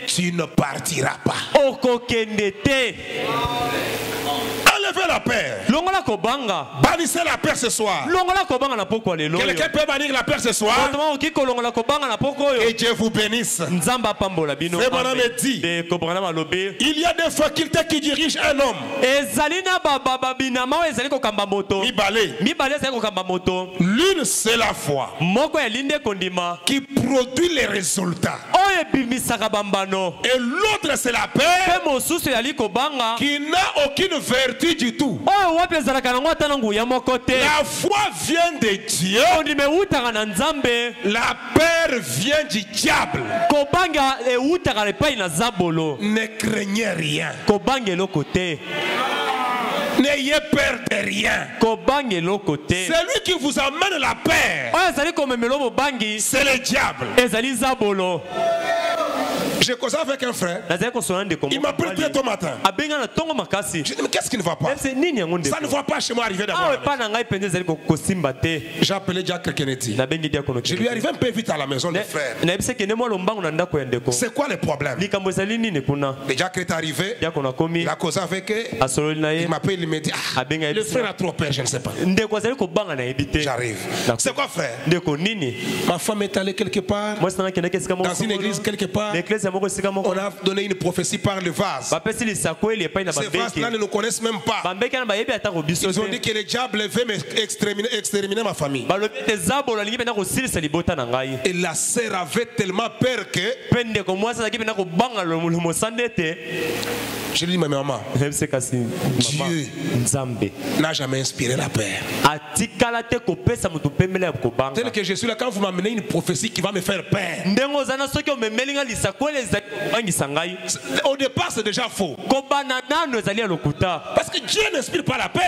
tu ne partiras pas. Enlevez la peur. Bannissez la peur ce soir. Quelqu'un peut bannir la peur ce soir. Et Dieu vous bénisse. Frère Branham dit, il y a des facultés qui dirigent un homme. L'une c'est la foi qui produit les résultats. Et l'autre c'est la peur qui n'a aucune vertu du tout. La foi vient de Dieu. La peur vient du diable. Ne craignez rien. N'ayez peur de rien. Celui qui vous amène la peur, c'est le diable. J'ai causé avec un frère. Il m'a pris très tôt matin. Je dis, mais qu'est-ce qui ne va pas? Ça ne va pas chez moi arriver d'abord. J'ai appelé Jack Kennedy. Je lui arrive un peu vite à la maison du frère. C'est quoi le problème? Le Jack est arrivé. Il a causé avec eux. Il m'appelle, il me dit, ah, le frère a trop peur, je ne sais pas. J'arrive. C'est quoi, frère? Ma femme est allée quelque part, dans une église quelque part. On a donné une prophétie par le vase. Ces vases-là ne nous connaissent même pas. Ils ont dit que le diable veut exterminer ma famille. Et la sœur avait tellement peur que je lui dis, mais maman, Dieu n'a jamais inspiré la peur. Tel que je suis là, quand vous m'amenez une prophétie qui va me faire peur, au départ c'est déjà faux. Parce que Dieu n'inspire pas la peur.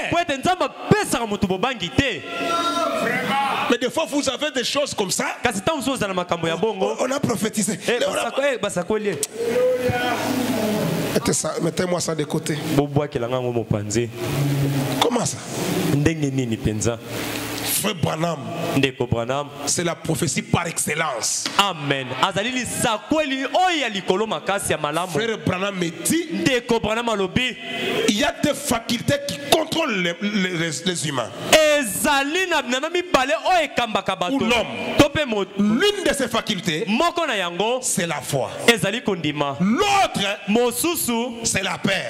Mais des fois vous avez des choses comme ça. On a prophétisé. Mettez-moi ça de côté. Comment ça? Frère Branham, c'est la prophétie par excellence. Amen. Frère Branham me dit, il y a des facultés qui contrôlent les humains. Ou l'homme. L'une de ces facultés, c'est la foi. L'autre, c'est la peur.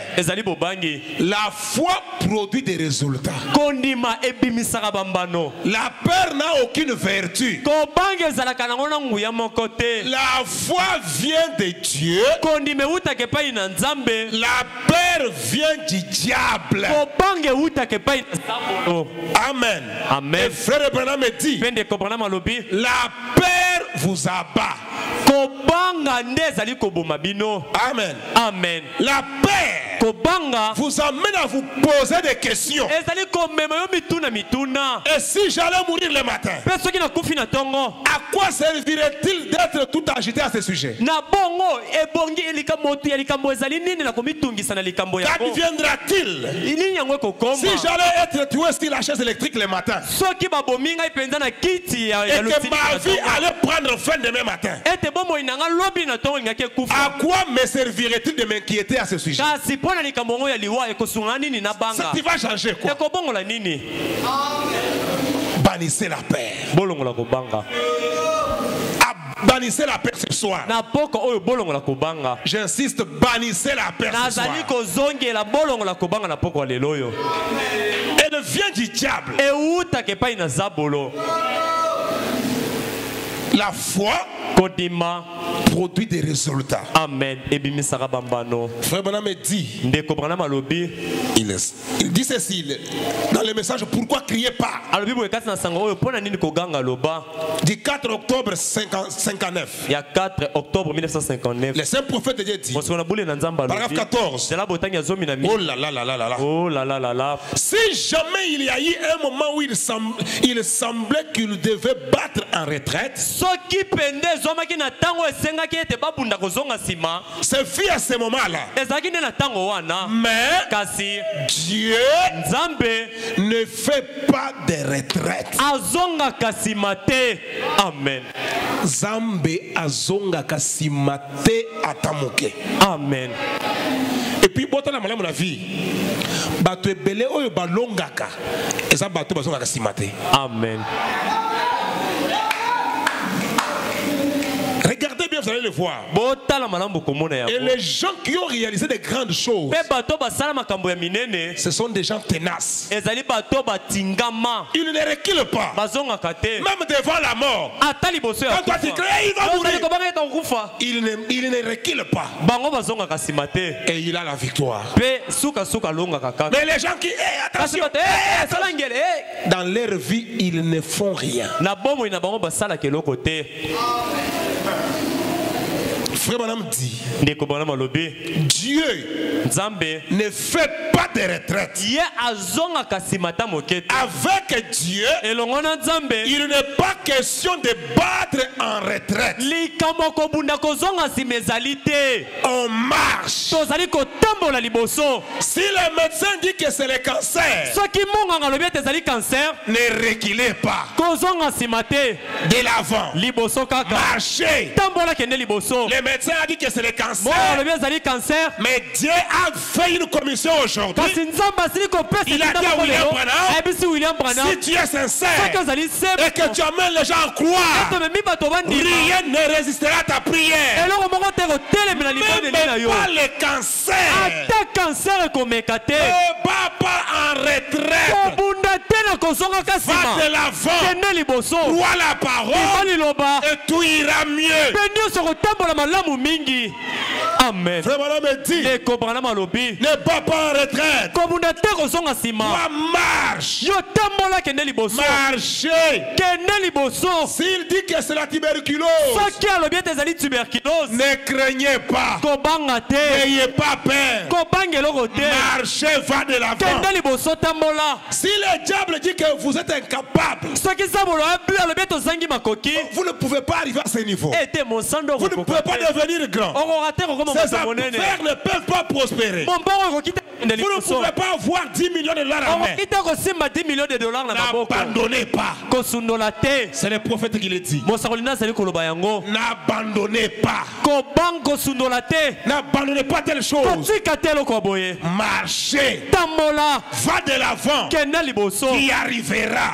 La foi produit des résultats. La peur n'a aucune vertu. La foi vient de Dieu. La peur vient du diable. Amen. Amen. Et frère Branham me dit, la peur vous abat. Amen. Amen. La peur vous amène à vous poser des questions. Et si j'allais mourir le matin, à quoi servirait-il d'être tout agité à ce sujet? Qu'adviendra-t-il si j'allais être tué sur la chaise électrique le matin et que ma vie allait prendre fin demain matin? À quoi me servirait-il de m'inquiéter à ce sujet? Ça tu vas changer quoi? Bannissez la peur. Bannissez la peur ce soir. J'insiste, bannissez la peur ce soir. Elle vient du diable. La foi produit des résultats. Amen. Frère Branham me dit, il dit ceci dans le message, pourquoi crier pas? Du 4 octobre 59. Il y a 4 octobre 1959. Le saint prophète de Dieu dit, paragraphe 14. Oh là là là là là là. Oh là là là là. Si jamais il y a eu un moment où il semblait qu'il devait battre en retraite, ezwamaki na tango esengaki ete babunda kozonga sima. C'est fait à ce moment-là. Ezalaki nde na tango wana. Mais Kasi Dieu Nzambe ne fait pas de retraite. azonga kasima te. Amen. Zambe azonga kasimate atamoke. Amen. Et puis bota na malamu na vie. Bato ebele oyo balongaka. Eza bato bazonga kasimate. Amen. Regardez bien, vous allez le voir. Et les gens qui ont réalisé de grandes choses, ce sont des gens tenaces. Ils ne reculent pas. Même devant la mort. Quand toi tu crées, il va mourir. Il ne recule pas. Et il a la victoire. Mais les gens qui, attention, dans leur vie, ils ne font rien. Frère Madame dit, Dieu ne fait pas de retraite. Avec Dieu, il n'est pas question de battre en retraite. On marche. Si le médecin dit que c'est le cancer, ne reculez pas. De l'avant. Marchez. Le médecin a dit que c'est le cancer. Mais Dieu a fait une commission aujourd'hui. Il a dit à William Branham, si tu es sincère et que tu amènes les gens à croire, rien ne résistera à ta prière. Même pas le cancer ne va pas en retraite. Va de l'avant, crois la parole et tout ira mieux. Amen. Frère Madame dit, ne va pas en retraite. Va marche. Marchez. S'il dit que c'est la tuberculose, ne craignez pas. N'ayez pas peur. Marchez, va de l'avant. Si le diable dit que vous êtes incapable, vous ne pouvez pas arriver à ce niveau. Vous ne pouvez pas devenir grand. Ces affaires ne peuvent pas prospérer. Vous ne pouvez pas avoir 10 millions de dollars en main. N'abandonnez pas. C'est le prophète qui le dit. N'abandonnez pas. N'abandonnez pas telle chose. Marchez. Va de l'avant. Qui arrivera.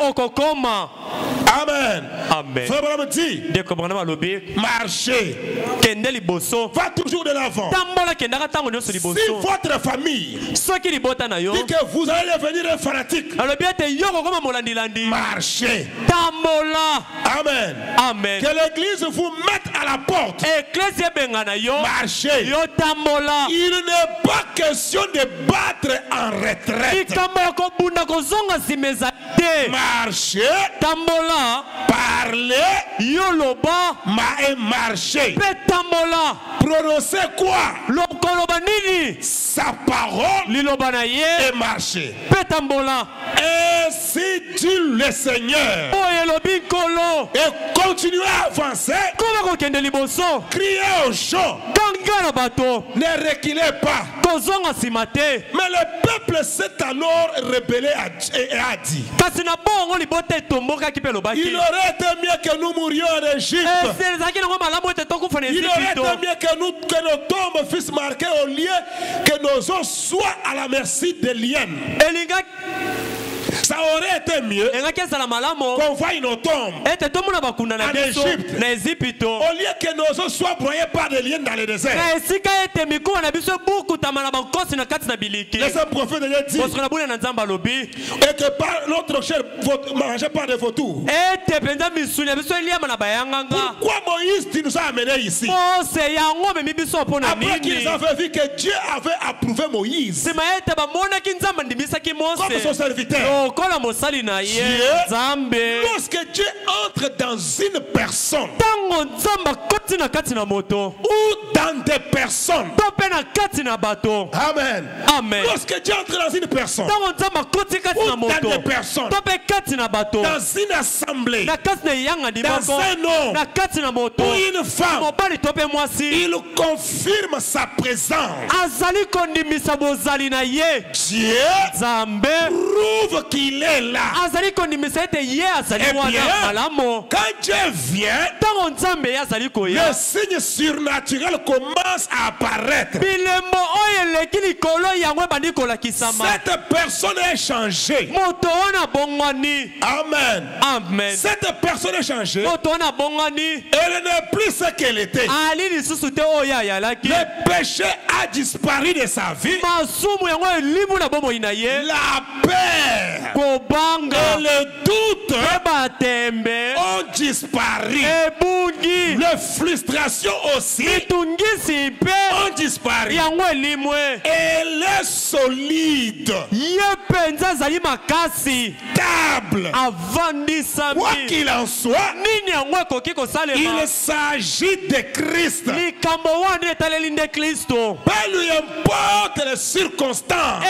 Amen. Amen. Frère Branham dit, marchez. Va toujours de l'avant. Si votre famille dit que vous allez devenir un fanatique, marchez. Amen. Amen. Que l'église vous mette à la porte. Marchez. Il n'est pas question de battre en retraite. Marchez. Parlez. Et marchez. Prononcez quoi? Sa parole et marchez. Ainsi dit le Seigneur. Et continuez à avancer. Criez aux gens. Ne reculez pas. Mais le peuple s'est alors rebellé et a dit, il aurait été mieux que nous mourions en Égypte. Il aurait été mieux que nos tombes fussent marquées au lieu que nos os soient à la merci des liens. Ça aurait été mieux qu'on voie nos tombes en Égypte au lieu que nos os soient broyés par des liens dans le désert. Laissez le prophète de Dieu dire et que par notre chair mangez par des vautours. Pourquoi Moïse nous a amenés ici? Après qu'ils avaient vu que Dieu avait approuvé Moïse comme son serviteur. Lorsque Dieu entre dans une personne ou dans des personnes. Amen. Amen. Lorsque Dieu entre dans une personne, ou dans des personnes, dans une assemblée, dans un homme, ou une femme, il confirme sa présence. Dieu prouve qu'il est là. Et bien, quand Dieu vient, le signe surnaturel commence à apparaître. Cette personne est changée. Amen. Amen. Cette personne est changée. Elle n'est plus ce qu'elle était. Le péché a disparu de sa vie. La peur et le doute ont disparu. Les frustrations aussi ont disparu. Elle est solide. Stable. Quoi qu'il en soit, il s'agit de Christ. Pas lui importe les circonstances.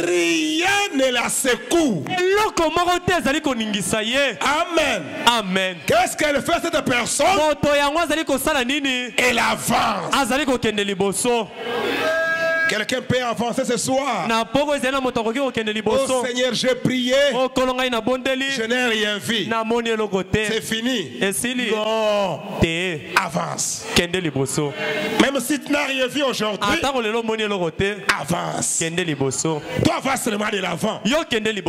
Rien ne la secoue. Amen. Amen. Qu'est-ce qu'elle fait cette personne? Elle avance. Quelqu'un peut avancer ce soir. Oh Seigneur, j'ai prié. Je n'ai rien vu. C'est fini. Non. Avance. Même si tu n'as rien vu aujourd'hui, avance. Toi, va seulement de l'avant.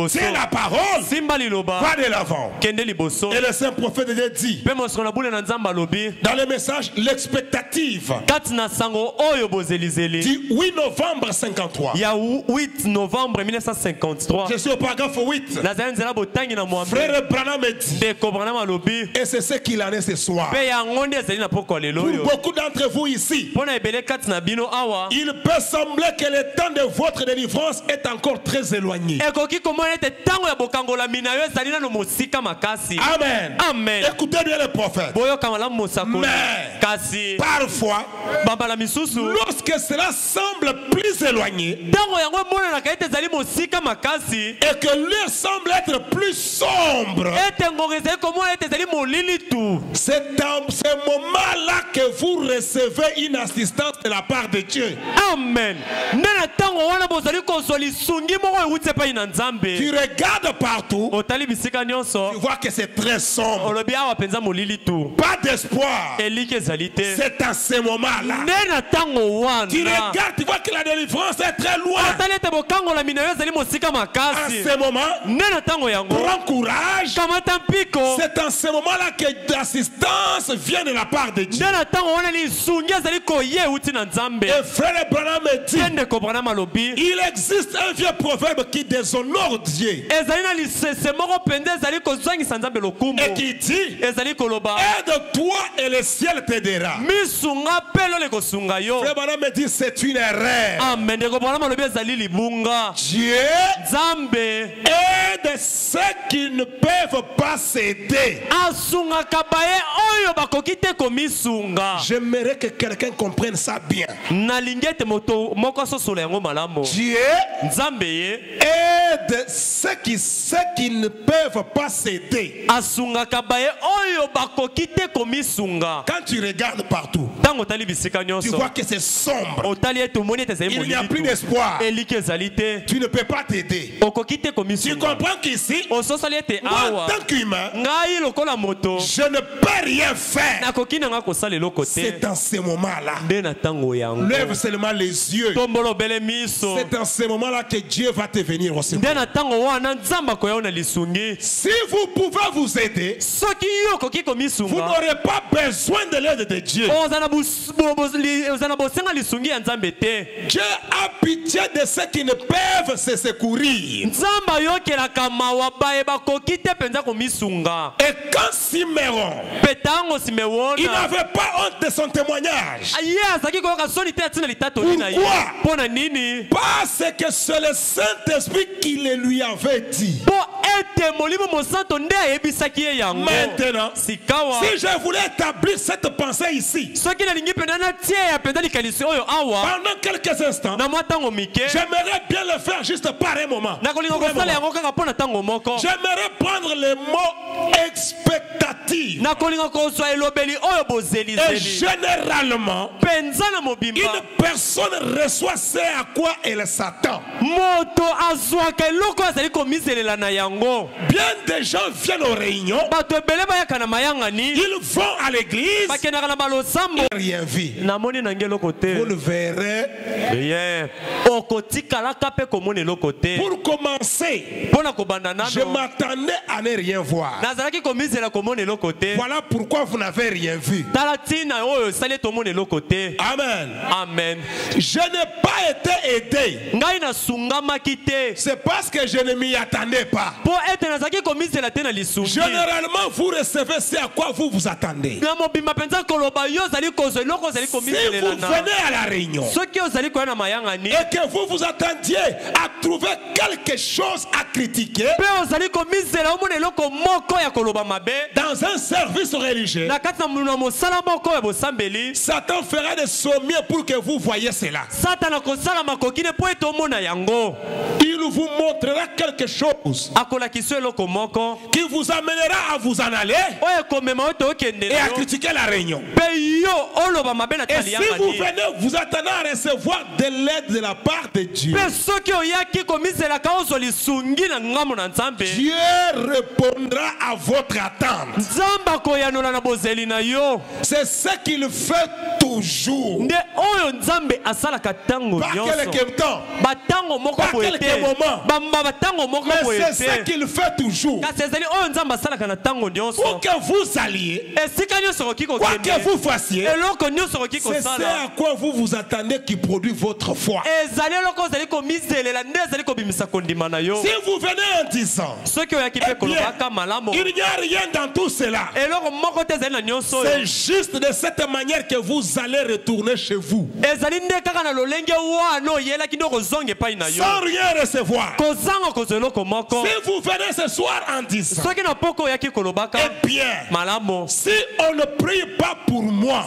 C'est la parole. Va de l'avant. Et le saint prophète de dit dans le message, l'expectative dit 8 novembre 53. Il y a 8 novembre 1953. Je suis au paragraphe 8. Frère Branham dit, et c'est ce qu'il en est ce soir. Pour beaucoup d'entre vous ici, il peut sembler que le temps de votre délivrance est encore très éloigné. Amen. Amen. Écoutez bien le prophète. Mais parfois, lorsque cela semble plus éloigné et que l'heure semble être plus sombre, c'est dans ce moment-là que vous recevez une assistance de la part de Dieu. Amen. Tu regardes partout, tu vois que c'est très sombre. Pas d'espoir. C'est à ce moment-là. Tu regardes, tu vois que la délivrance est très loin. À ce moment, prends courage. C'est en ce moment-là que l'assistance vient de la part de Dieu. Et frère Branham dit, il existe un vieux proverbe qui déshonore Dieu et qui dit, aide-toi et le ciel t'aidera. Frère Branham dit, c'est une erreur. Amen. Dieu aide ceux qui ne peuvent pas s'aider. J'aimerais que quelqu'un comprenne ça bien. Dieu aide ceux qui ne peuvent pas s'aider. Quand tu regardes partout, tu vois que c'est sombre. Il n'y a plus d'espoir. Tu ne peux pas t'aider. Tu comprends qu'ici, moi en tant qu'humain, je ne peux rien faire. C'est dans ce moment-là. Lève seulement les yeux. C'est dans ce moment-là que Dieu va te venir au secours. Si vous pouvez vous aider, vous n'aurez pas besoin de l'aide de Dieu. Dieu a pitié de ceux qui ne peuvent se secourir. Et quand Siméon, il n'avait pas honte de son témoignage. Pourquoi? Parce que c'est le Saint-Esprit qui le lui avait dit. Maintenant, si je voulais établir cette pensée ici, pendant quelques instants, j'aimerais bien le faire juste par un moment. J'aimerais prendre le mot expectative. Et généralement, une personne reçoit ce à quoi elle s'attend. Bien des gens viennent aux réunions, ils vont à l'église, rien vu. Vous le verrez. Pour commencer, je m'attendais à ne rien voir. Voilà pourquoi vous n'avez rien vu. Amen. Amen. Je n'ai pas été aidé. C'est parce que je ne m'y attendais pas. Généralement, vous recevez ce à quoi vous vous attendez. Si vous venez à la réunion et que vous vous attendiez à trouver quelque chose à critiquer dans un service religieux, Satan fera des sommets pour que vous voyez cela. Il vous montrera quelque chose qui vous amènera à vous en aller et à critiquer la réunion. Et si vous venez vous attendez à recevoir de l'aide de la part de Dieu, Dieu répondra à votre attente. C'est ce qu'il fait toujours. Pas quelques temps, pas quelques moments, mais c'est ce qu'il fait toujours. Pour que vous alliez, quoi que vous fassiez, c'est ce à quoi vous vous attendez qui produit votre foi. Si vous venez en disant, eh bien, il n'y a rien dans tout cela, c'est juste de cette manière que vous allez retourner chez vous sans rien recevoir. Si vous venez ce soir en disant, eh bien, si on ne prie pas pour moi,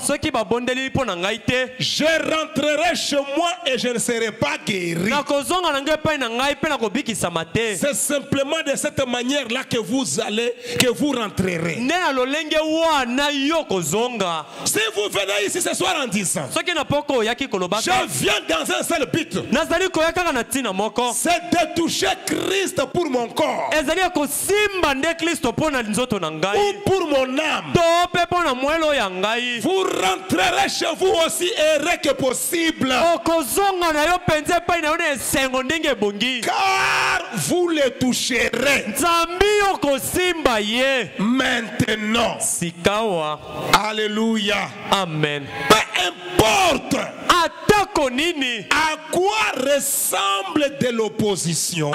je rentrerai chez moi et je ne serai pas guéri. C'est simplement de cette manière-là que vous rentrerez. Si vous venez ici ce soir en disant, je viens dans un seul but, c'est de toucher Christ pour mon corps ou pour mon âme, vous rentrerez chez vous aussi heureux que possible, car vous le toucherez. Maintenant, alléluia, amen. Peu importe à quoi ressemble de l'opposition,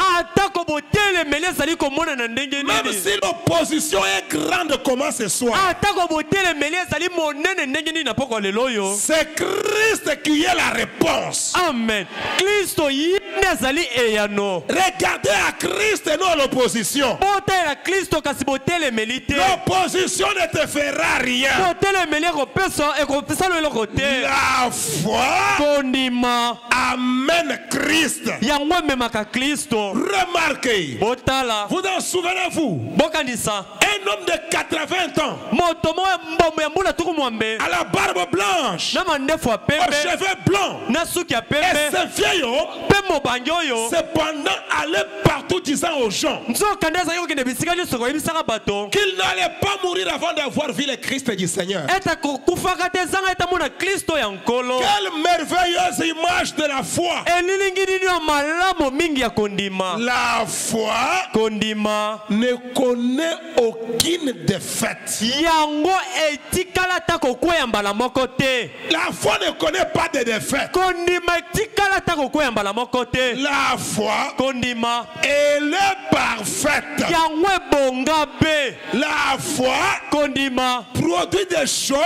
même si l'opposition est grande comment ce soit, c'est Christ qui est la réponse. Amen. Regardez à Christ et non à l'opposition. L'opposition ne te fera rien. La foi amène Christ. Remarquez, vous en souvenez-vous, un homme de 80 ans à la barbe blanche, aux cheveux blancs, et ce vieil homme cependant allait partout disant aux gens qu'il n'allait pas mourir avant d'avoir vu le Christ du Seigneur. Quelle merveilleuse image de la foi. La foi ne connaît aucune défaite. La foi ne connaît pas de défaite. La foi est Elle est parfaite. yango ebonga be La foi kondima produit des choses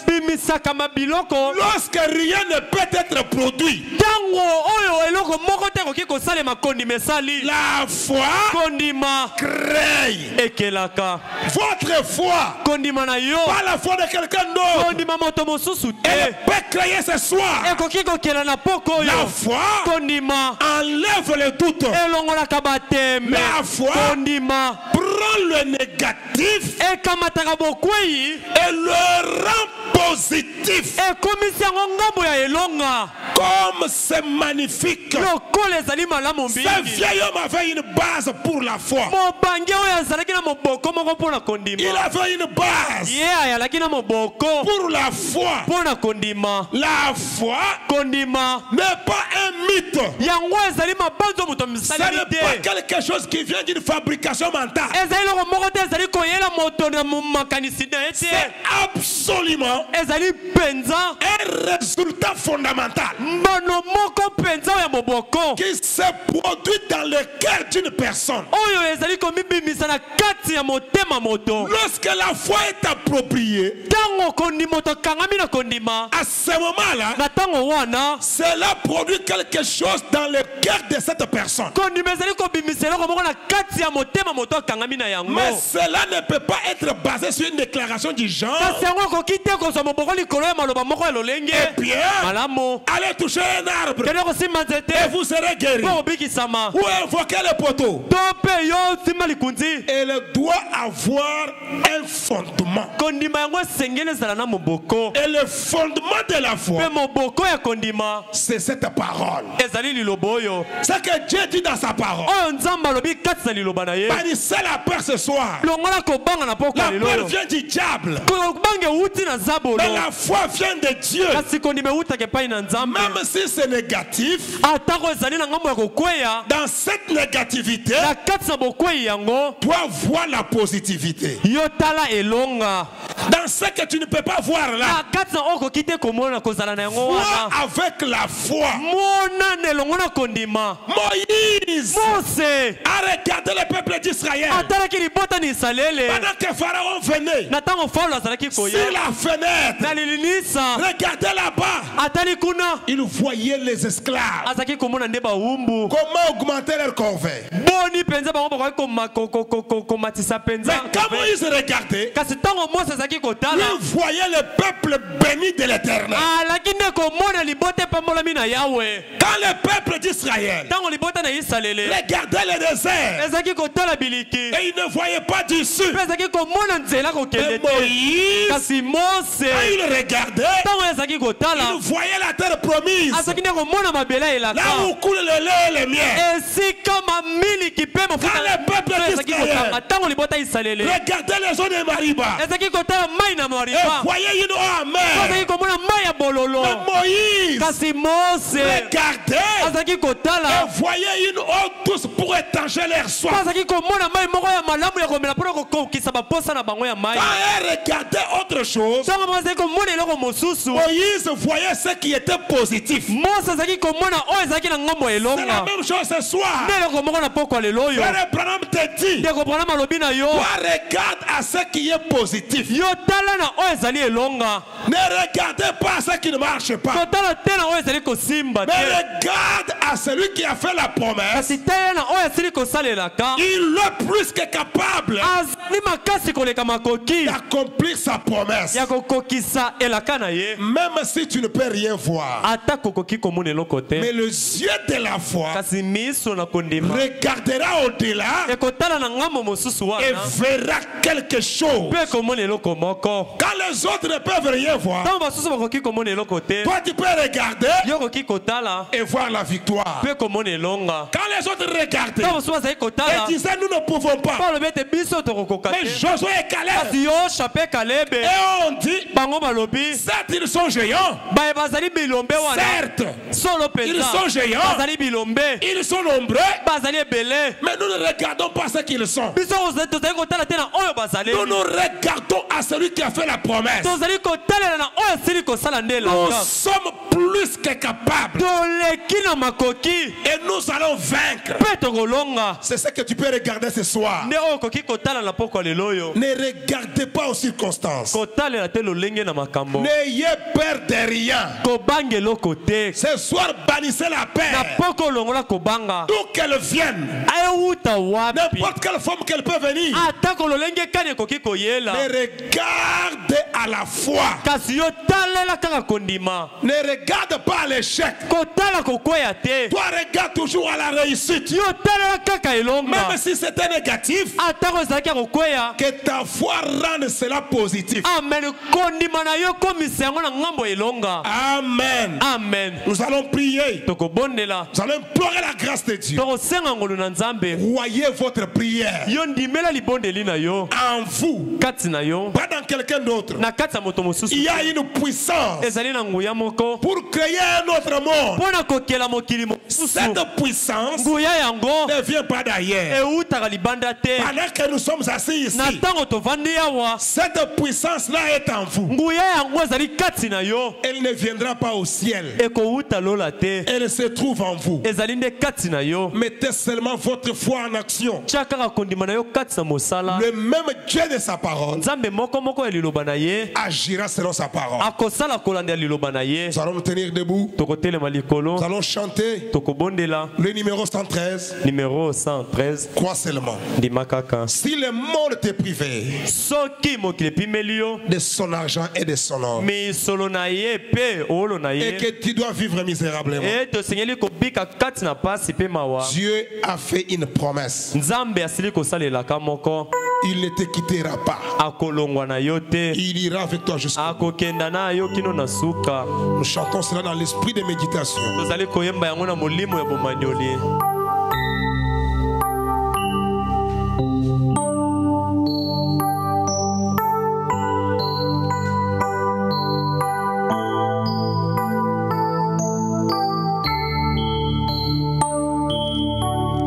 ebimisaka mabiloko lorsque rien ne peut être produit. ntango oyo eloko moko te ekoki kosalema kondima esali La foi kondima crée ekelaka votre foi, kondima na yo pas la foi de quelqu'un d'autre. kondima moto mosusu Elle te peut créer ce soir. ekoki kokela na poko oyo La foi kondima enlève le doute. elongolaka batembe La foi kondima prend le négatif ekamataka bokwei et le rend positif. ekomisi yango ngambo ya elonga Comme c'est magnifique. lokola ezali malamu Ce mingi vieil homme avait une base pour la foi. mobangi oyo azalaki na moboko moko mpo na Il kondima avait une base ye ayalaki na moboko pour la foi. mpo na kondima La foi kondima n'est pas un mythe. yango ezali mabanzo moto Ce misaleli n'est te pas quelque chose qui vient d'une fabrication mentale. ezali loko moko te ezali koyela moto na makanisi na ye te C'est absolument ezali mpenza un résultat fondamental mbano moko mpenza oyo ya moboko qui se produit dans le cœur d'une personne. oyo ezali komibimisa na kati ya motema moto Lorsque la foi est appropriée, ntango kondima moto akangami na kondima à ce moment-là, na ntango wana cela produit quelque chose dans le cœur de cette personne. kondima ezali kobimisa eloko moko na kati ya motema moto akangami na yango Mais cela ne peut pas être basé sur une déclaration du genre. kasi yango akoki te kozwa moboko likolo ya maloba moko ya lolenge Eh bien, malamu allez toucher un arbre kende kosimba nzete et vous serez guéri. mpo kobikisama Ou invoquer le poteau. to mpe yo simba likunzi Elle doit avoir un fondement. kondima yango esengeli ezala na moboko Et le fondement de la foi, mpe moboko ya kondima c'est cette parole. ezali liloba oyo Ce que Dieu dit dans sa parole. oyo nzambe alobi kati na liloba na ye Bannissez la peur ce soir. longola kobanga na poko La ya lelo peur oyo vient du diable. kobanga ewuti na zabolo Mais la foi vient de Dieu. kasi kondima ewutaka epai na nzambe Même si c'est négatif, atako ezali na ngambo ya kokweya dans cette négativité, na kati na bokwei yango toi vois la positivité. yo tala elonga Dans ce que tu ne peux pas voir là, na kati na oyo okoki te komona kozala na yango vois wana avec la foi. monana elongo na kondima Moïse mose a regardé le peuple d'Israël atalaki libota na isalele pendant que Pharaon venait na ntango faulo azalaki sur koya la fenêtre. na lilinisa Regardez là-bas. atali kuna Il voyait les esclaves. azalaki komona nde bawumbu Comment augmenter leur corvée? boni mpenza bango bakoki komatisa Mais mpenza quand Moïse regardait, kasi ntango mose azalaki kotala il voyait le peuple béni de l'Éternel. alaki nde komona libota epambolami na yawe Quand le peuple d'Israël ntango libota na isalele regardait le désert ezalaki kotala biliki et il ne voyait pas d'issue, mpe ezalaki komona nzela et kokende te Moïse, kasi mose quand il regardait, ntango ezalaki kotala il voyait la terre promise, azalaki nde komona mabele là elaka où coule le lait et le miel. esika mamiliki mpe Quand le peuple ezalaki d'Israël kotanga ntango libota isalele regardait les eaux de Mariba ezalaki kotala mai na et mariba voyait une eau azalaki amère, komona mai ya bololo mais Moïse kasi mose regardait azalaki kotala et voyait une eau douce pour étancher leur mpo soif. azalaki komona mai moko ya malamu ya komela mpona kokokisa baposa na bango ya mai Quand elle regardait autre chose, ntango moko azalaki komona eloko mosusu Moïse voyait ce qui était positif. mose azalaki komona oyo ezalaki na ngambo ya C'est la elonga même chose ce soir. nde eloko moko na poko ya lelo oyo Frère Branham te dit, ndeko mpona malobi na yo toi regarde à ce qui est positif. yo tala na oyo ezali elonga Ne regardez pas à ce qui ne marche pas. totala te na oyo ezali kosimba Mais te regarde à celui qui a fait la promesse. kasi tala na oyo asili kosalelaka Il est plus que capable azali makasi koleka makoki d'accomplir sa promesse. ya kokokisa elaka na ye Même si tu ne peux rien voir. ata kokoki komona eloko te Mais les yeux de la foi kasi miso na kondima regardera au-delà ekotala na ngambo mosusu et wana verra quelque chose. mpe komona eloko moko Quand les autres ne peuvent rien voir, ntango basusu bakoki komona eloko te toi tu peux regarder yo okoki kotala et voir la victoire. mpe komona elonga Quand les autres regardaient ntango basusu bazali kotala et disaient nous ne pouvons mpo pas, alobi ete biso tokokoka Mais Josué et Caleb. kasi Yoshua Caleb Et on dit, bango balobi certes ils sont géants. baye bazali bilombe wana Certes, solo ils penza sont géants. bazali bilombe Ils sont nombreux. bazali ebele Mais nous ne regardons pas ce qu'ils sont. biso tozali kotala te na oyo bazali Nous nous regardons à celui qui a fait la promesse. tozali kotalela na oyo asili kosala nde Nous elanga sommes plus que capables. toleki na makoki Et nous allons vaincre. mpe tokolonga C'est ce que tu peux regarder ce soir. nde oyo okoki kotala na poko ya lelo oyo Ne regardez pas aux circonstances. kotalela te lolenge na makambo N'ayez peur de rien. kobanga eloko te Ce soir, bannissez la na peur. poko olongola kobanga D'où qu'elle vienne. euta wapi N'importe quelle forme qu'elle peut venir. atako lolenge kani ekoki koyela Ne regarde à la foi. kasi yo talela kaka kondima Ne regarde pas à l'échec. kotala kokweya te Toi, regarde toujours à la réussite. yo talela kaka elonga Même si c'était négatif, atako ezalaki ya kokweya que ta foi rende cela positif. amen kondima na yo komisa yango na ngambo elonga Amen. amen Nous allons prier. tokobondela Nous allons implorer la grâce de Dieu. tokosenga ngolu na nzambe Voyez votre prière yo ndimela libondeli na yo en vous, kati na yo pas dans quelqu'un d'autre. na kati ya moto mosusu Il y a une puissance ezali na nguya moko pour créer un autre monde. mpo na kokela mokili mosusu Cette puissance nguya yango ne vient pas d'ailleurs. eutaka libanda te Pendant que nous sommes assis ici, na ntango tovandi awa cette puissance-là est en vous. nguya yango ezali kati na yo Elle ne viendra pas au ciel. ekouta lola te Elle se trouve en vous. ezali nde kati na yo Mettez seulement votre foi en action. tia kaka kondima na yo kati na mosala Le même Dieu de sa parole nzambe moko ya liloba na ye agira selon sa parole. akosala kolanda ya liloba na ye Nous allons nous tenir debout. tokotelema likolo Nous allons chanter tokobondela le numéro 113. numéro 113 Crois seulement. ndima kaka Si le monde t'est privé soki mokili epimeli yo de son argent et de son or, misolo na ye mpe olo na et ye que tu dois vivre misérablement, e tosengeli kobika kati na pasi mpe mawa Dieu a fait une promesse. nzambe asili kosalelaka moko Il ne te quittera pas. akolongwa na yo te Il ira avec toi jusqu'au bout. akokenda na yo kino na suka Nous chantons cela dans l'esprit de méditation. tozali koyemba yango na molimo ya bomanioli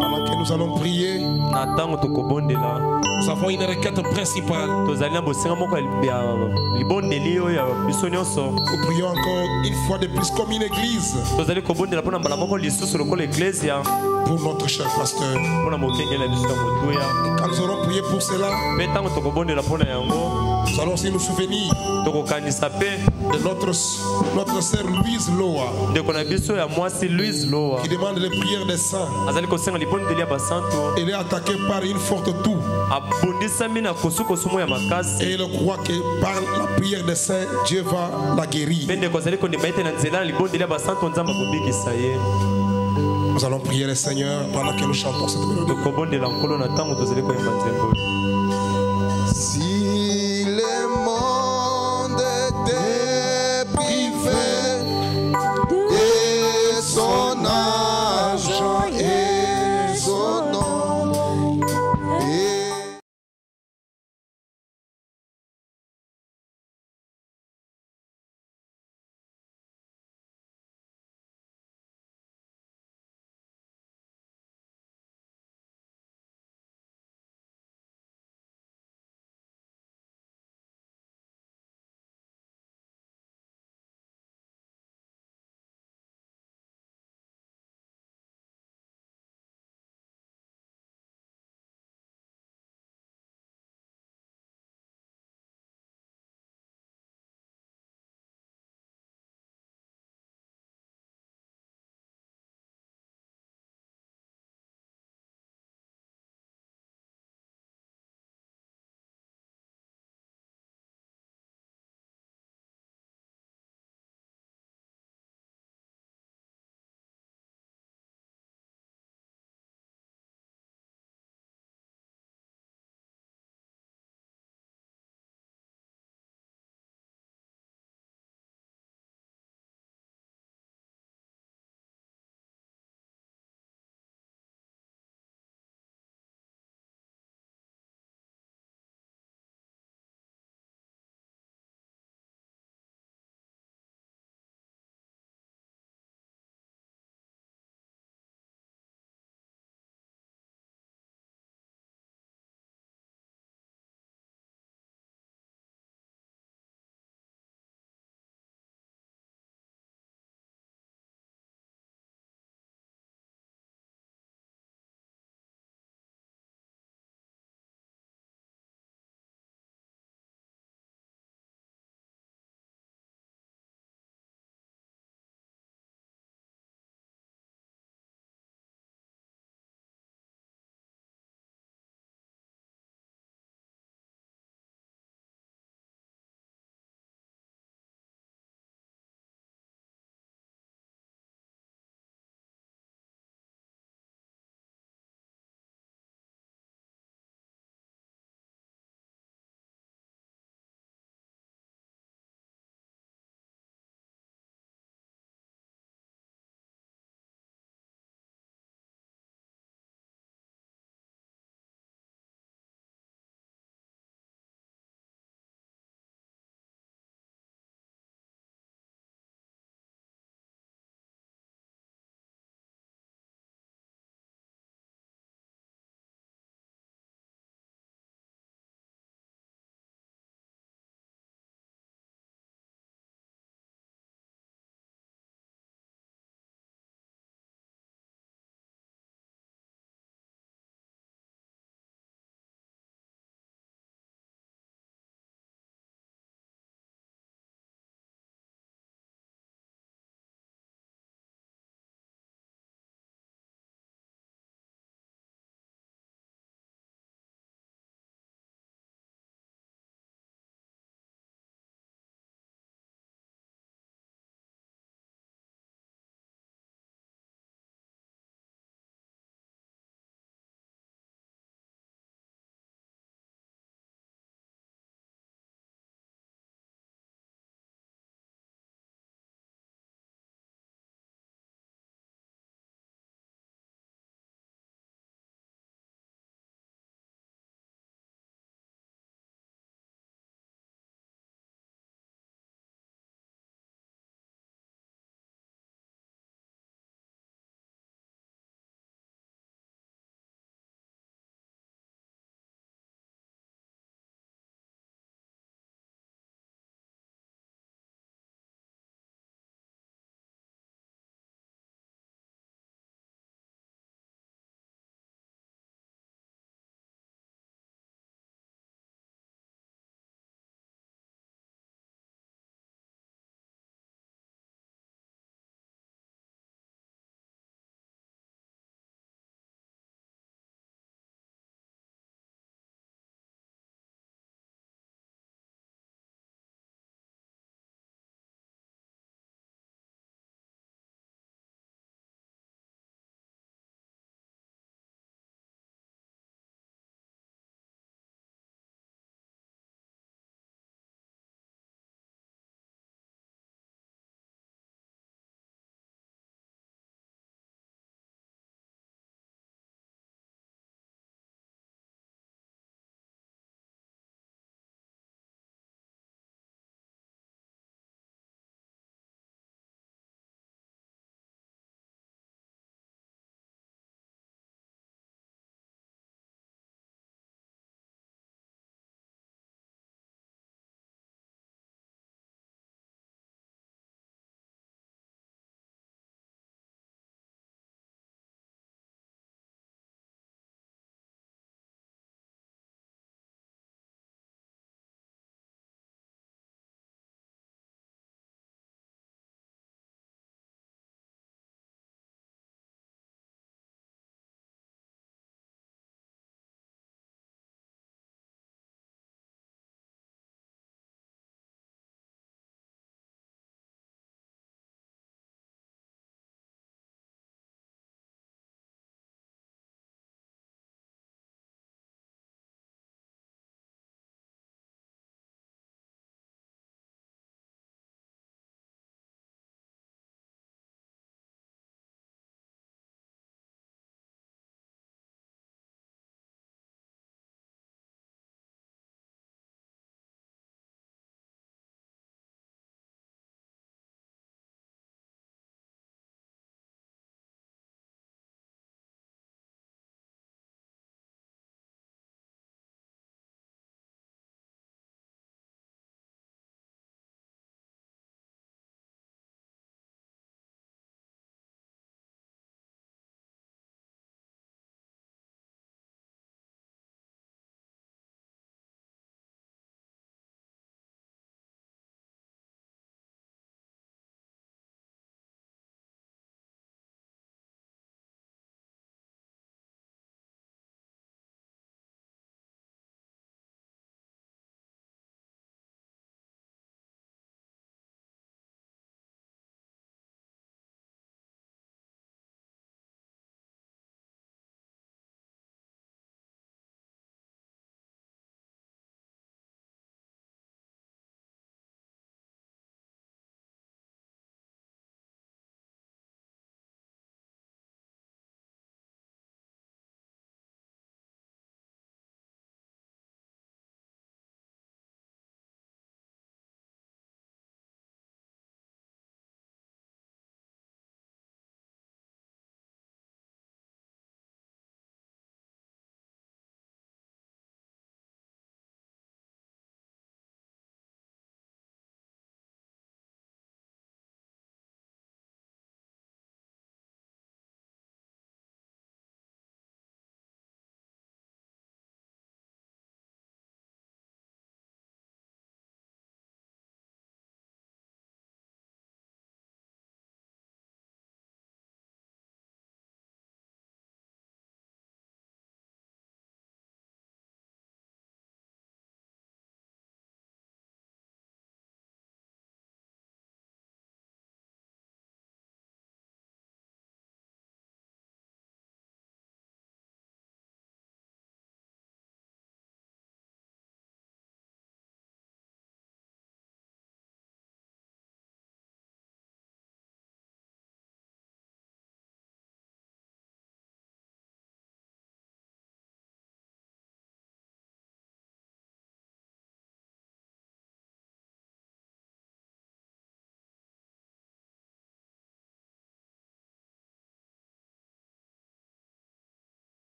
Pendant que nous allons prier, na ntango tokobondela nous avons une requête principale. tozali na bosenga moko ya libondeli oyo ya biso nyonso Nous prions encore une fois de plus comme une église tozali kobondela mpo na mbala moko lisusu lokola eklesia pour notre cher pasteur. mpo na mokengeli ya biso ya motuya Quand nous allons prier pour cela, mpe ntango tokobondela mpo na yango nous allons aussi nous souvenir tokokanisa mpe de notre sœur Louise Loa ndeko na biso ya mwasi louise loa qui demande les prières des saints. azali kosenga libondeli ya basanto Elle est attaquée par une forte toux abundisami na kosukosu mo ya makasi et elle croit que par la prière des saints, Dieu va la guérir. mpe ndeko azali kondima ete na nzela na libondeli ya basanto nzambe akobikisa ye Nous allons prier le Seigneur pendant que nous chantons cette mélodie. tokobondela nkolo na ntango tozali koyemba nzembo